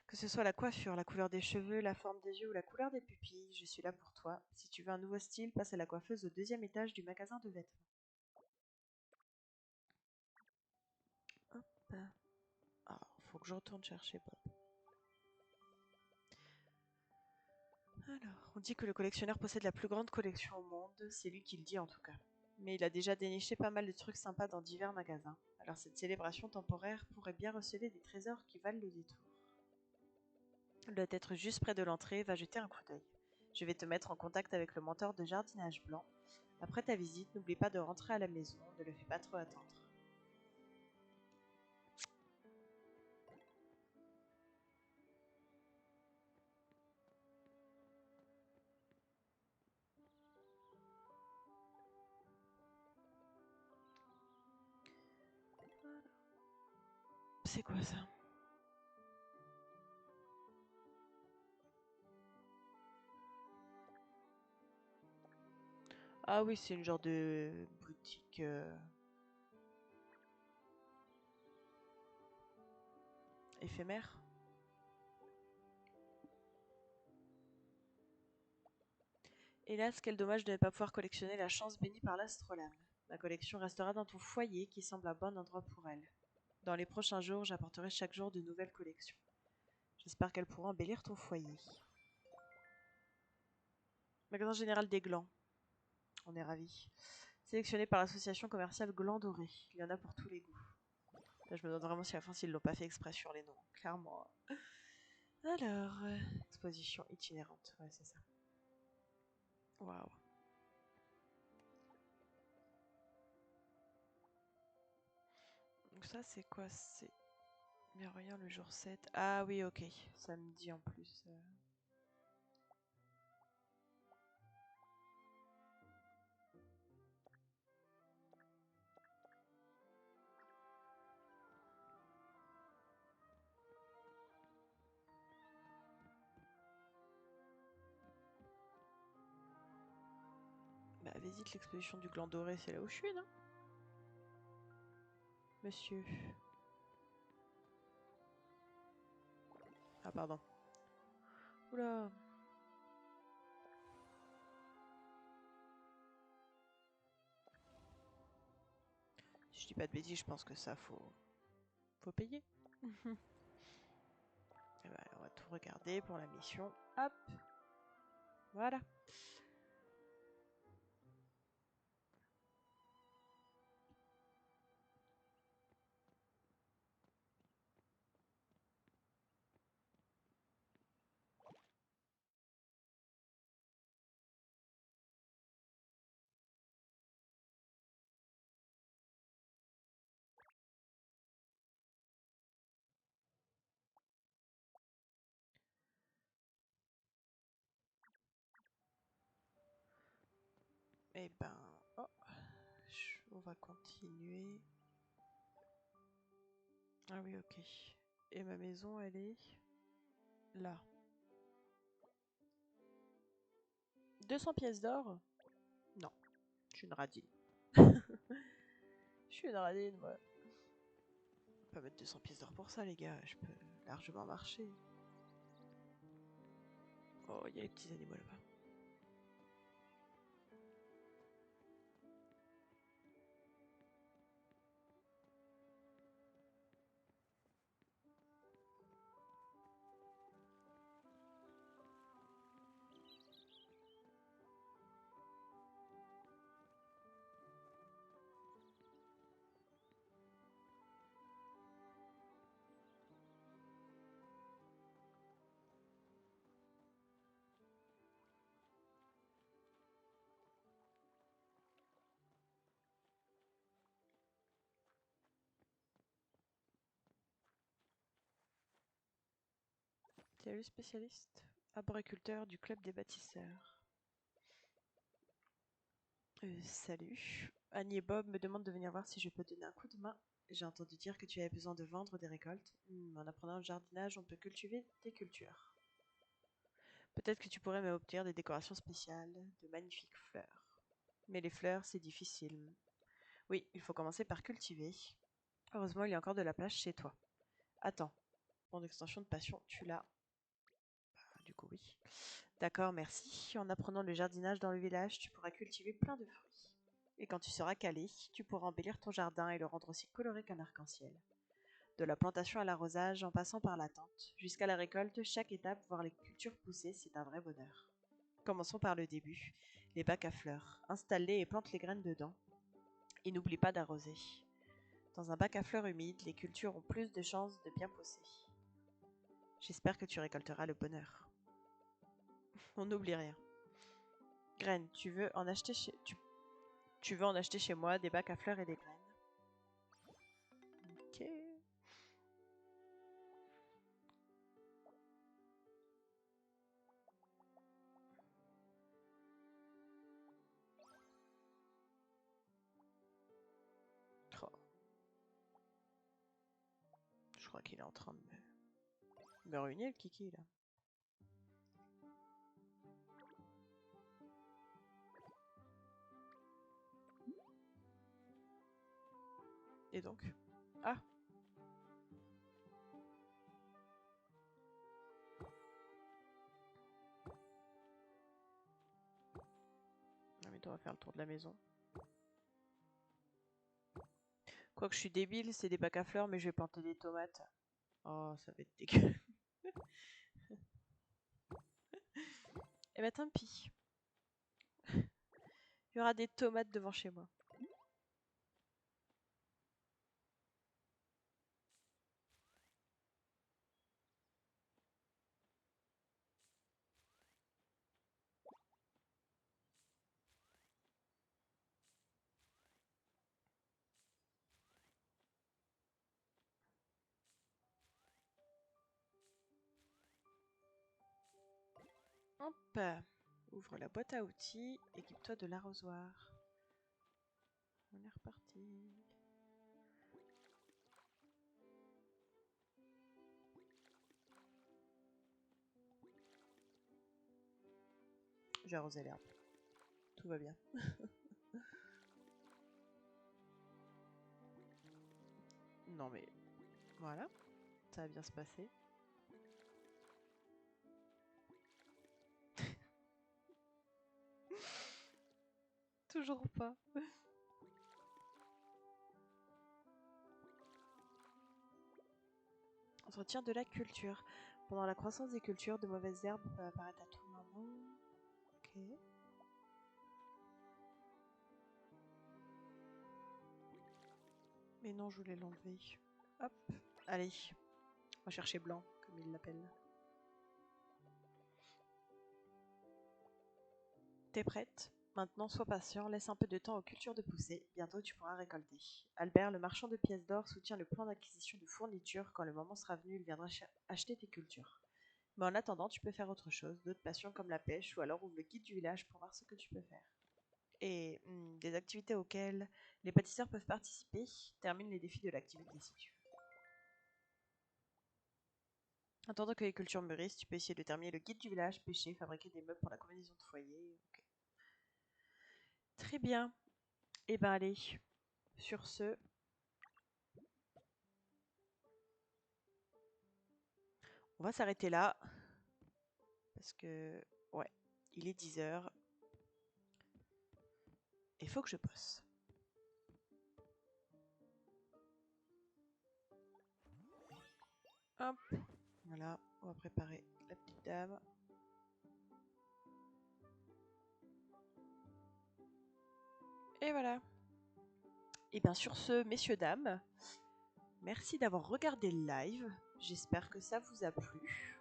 Que ce soit la coiffure, la couleur des cheveux, la forme des yeux ou la couleur des pupilles, je suis là pour toi. Si tu veux un nouveau style, passe à la coiffeuse au 2e étage du magasin de vêtements. Hop. Ah, faut que je retourne chercher Bob. Alors, on dit que le collectionneur possède la plus grande collection au monde, c'est lui qui le dit en tout cas. Mais il a déjà déniché pas mal de trucs sympas dans divers magasins, alors cette célébration temporaire pourrait bien receler des trésors qui valent le détour. Il doit être juste près de l'entrée, va jeter un coup d'œil. Je vais te mettre en contact avec le mentor de jardinage blanc. Après ta visite, n'oublie pas de rentrer à la maison, ne le fais pas trop attendre. C'est quoi ça? Ah oui, c'est une genre de boutique éphémère. Hélas, quel dommage de ne pas pouvoir collectionner la chance bénie par l'astrolabe. Ma collection restera dans ton foyer qui semble un bon endroit pour elle. Dans les prochains jours, j'apporterai chaque jour de nouvelles collections. J'espère qu'elles pourront embellir ton foyer. Magasin général des glands. On est ravis. Sélectionné par l'association commerciale Gland Doré. Il y en a pour tous les goûts. Là, je me demande vraiment si à la fin s'ils l'ont pas fait exprès sur les noms. Clairement. Alors, exposition itinérante. Ouais, c'est ça. Waouh. Donc ça, c'est quoi? C'est Méroyant le jour 7. Ah oui, ok. Samedi en plus. Bah, visite l'exposition du gland doré, c'est là où je suis, non? Monsieur. Ah, pardon. Oula. Si je dis pas de bêtises, je pense que ça, faut payer. Et bah, on va tout regarder pour la mission. Hop. Voilà. Eh ben, oh, on va continuer. Ah oui, ok. Et ma maison, elle est là. 200 pièces d'or? Non, je suis une radine. Je suis une radine, moi. On peut pas mettre 200 pièces d'or pour ça, les gars. Je peux largement marcher. Oh, il y a les petits animaux là-bas. T'es le spécialiste arboriculteur du club des bâtisseurs. Salut. Annie et Bob me demandent de venir voir si je peux te donner un coup de main. J'ai entendu dire que tu avais besoin de vendre des récoltes. En apprenant le jardinage, on peut cultiver des cultures. Peut-être que tu pourrais m'obtenir des décorations spéciales, de magnifiques fleurs. Mais les fleurs, c'est difficile. Oui, il faut commencer par cultiver. Heureusement, il y a encore de la place chez toi. Attends, mon extension de passion, tu l'as? Du coup, oui. D'accord, merci. En apprenant le jardinage dans le village, tu pourras cultiver plein de fruits. Et quand tu seras calé, tu pourras embellir ton jardin et le rendre aussi coloré qu'un arc-en-ciel. De la plantation à l'arrosage, en passant par la tente, jusqu'à la récolte, chaque étape, voir les cultures pousser, c'est un vrai bonheur. Commençons par le début, les bacs à fleurs. Installe-les et plante les graines dedans. Et n'oublie pas d'arroser. Dans un bac à fleurs humide, les cultures ont plus de chances de bien pousser. J'espère que tu récolteras le bonheur. On n'oublie rien. Graines, tu veux en acheter chez moi des bacs à fleurs et des graines. Ok. Oh. Je crois qu'il est en train de me ruiner le kiki là. Et donc? Ah! Ah mais on va faire le tour de la maison. Quoique je suis débile, c'est des bacs à fleurs, mais je vais planter des tomates. Oh, ça va être dégueu. Eh ben tant pis. Il y aura des tomates devant chez moi. Hop! Ouvre la boîte à outils, équipe-toi de l'arrosoir. On est reparti. J'ai arrosé l'herbe. Tout va bien. Non mais voilà, ça va bien se passer. Toujours pas. Entretien de la culture. Pendant la croissance des cultures, de mauvaises herbes peuvent apparaître à tout moment. Ok. Mais non, je voulais l'enlever. Hop. Allez. On va chercher blanc, comme il l'appelle. T'es prête? Maintenant, sois patient, laisse un peu de temps aux cultures de pousser. Bientôt, tu pourras récolter. Albert, le marchand de pièces d'or, soutient le plan d'acquisition de fournitures. Quand le moment sera venu, il viendra acheter tes cultures. Mais en attendant, tu peux faire autre chose, d'autres passions comme la pêche, ou alors ouvre le guide du village pour voir ce que tu peux faire. et des activités auxquelles les pâtissiers peuvent participer. Termine les défis de l'activité si tu veux. Attendant que les cultures mûrissent, tu peux essayer de terminer le guide du village, pêcher, fabriquer des meubles pour la combinaison de foyer. Okay. Très bien. Et ben allez, sur ce, on va s'arrêter là. Parce que, ouais, il est 10h. Il faut que je bosse. Hop, voilà, on va préparer la petite dame. Et voilà. Et bien sur ce, messieurs, dames, merci d'avoir regardé le live. J'espère que ça vous a plu.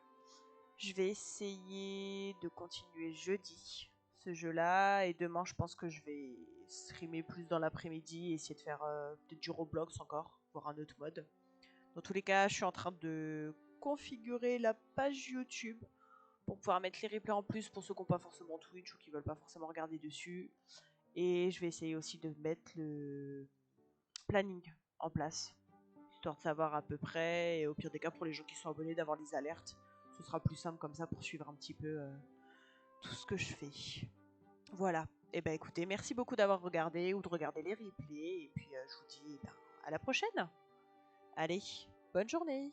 Je vais essayer de continuer jeudi ce jeu-là. Et demain, je pense que je vais streamer plus dans l'après-midi. Essayer de faire peut-être du Roblox encore, voir un autre mode. Dans tous les cas, je suis en train de configurer la page YouTube pour pouvoir mettre les replays en plus pour ceux qui n'ont pas forcément Twitch ou qui veulent pas forcément regarder dessus. Et je vais essayer aussi de mettre le planning en place, histoire de savoir à peu près, et au pire des cas pour les gens qui sont abonnés d'avoir les alertes. Ce sera plus simple comme ça pour suivre un petit peu tout ce que je fais. Voilà. Et ben écoutez, merci beaucoup d'avoir regardé ou de regarder les replays. Et puis je vous dis à la prochaine. Allez, bonne journée.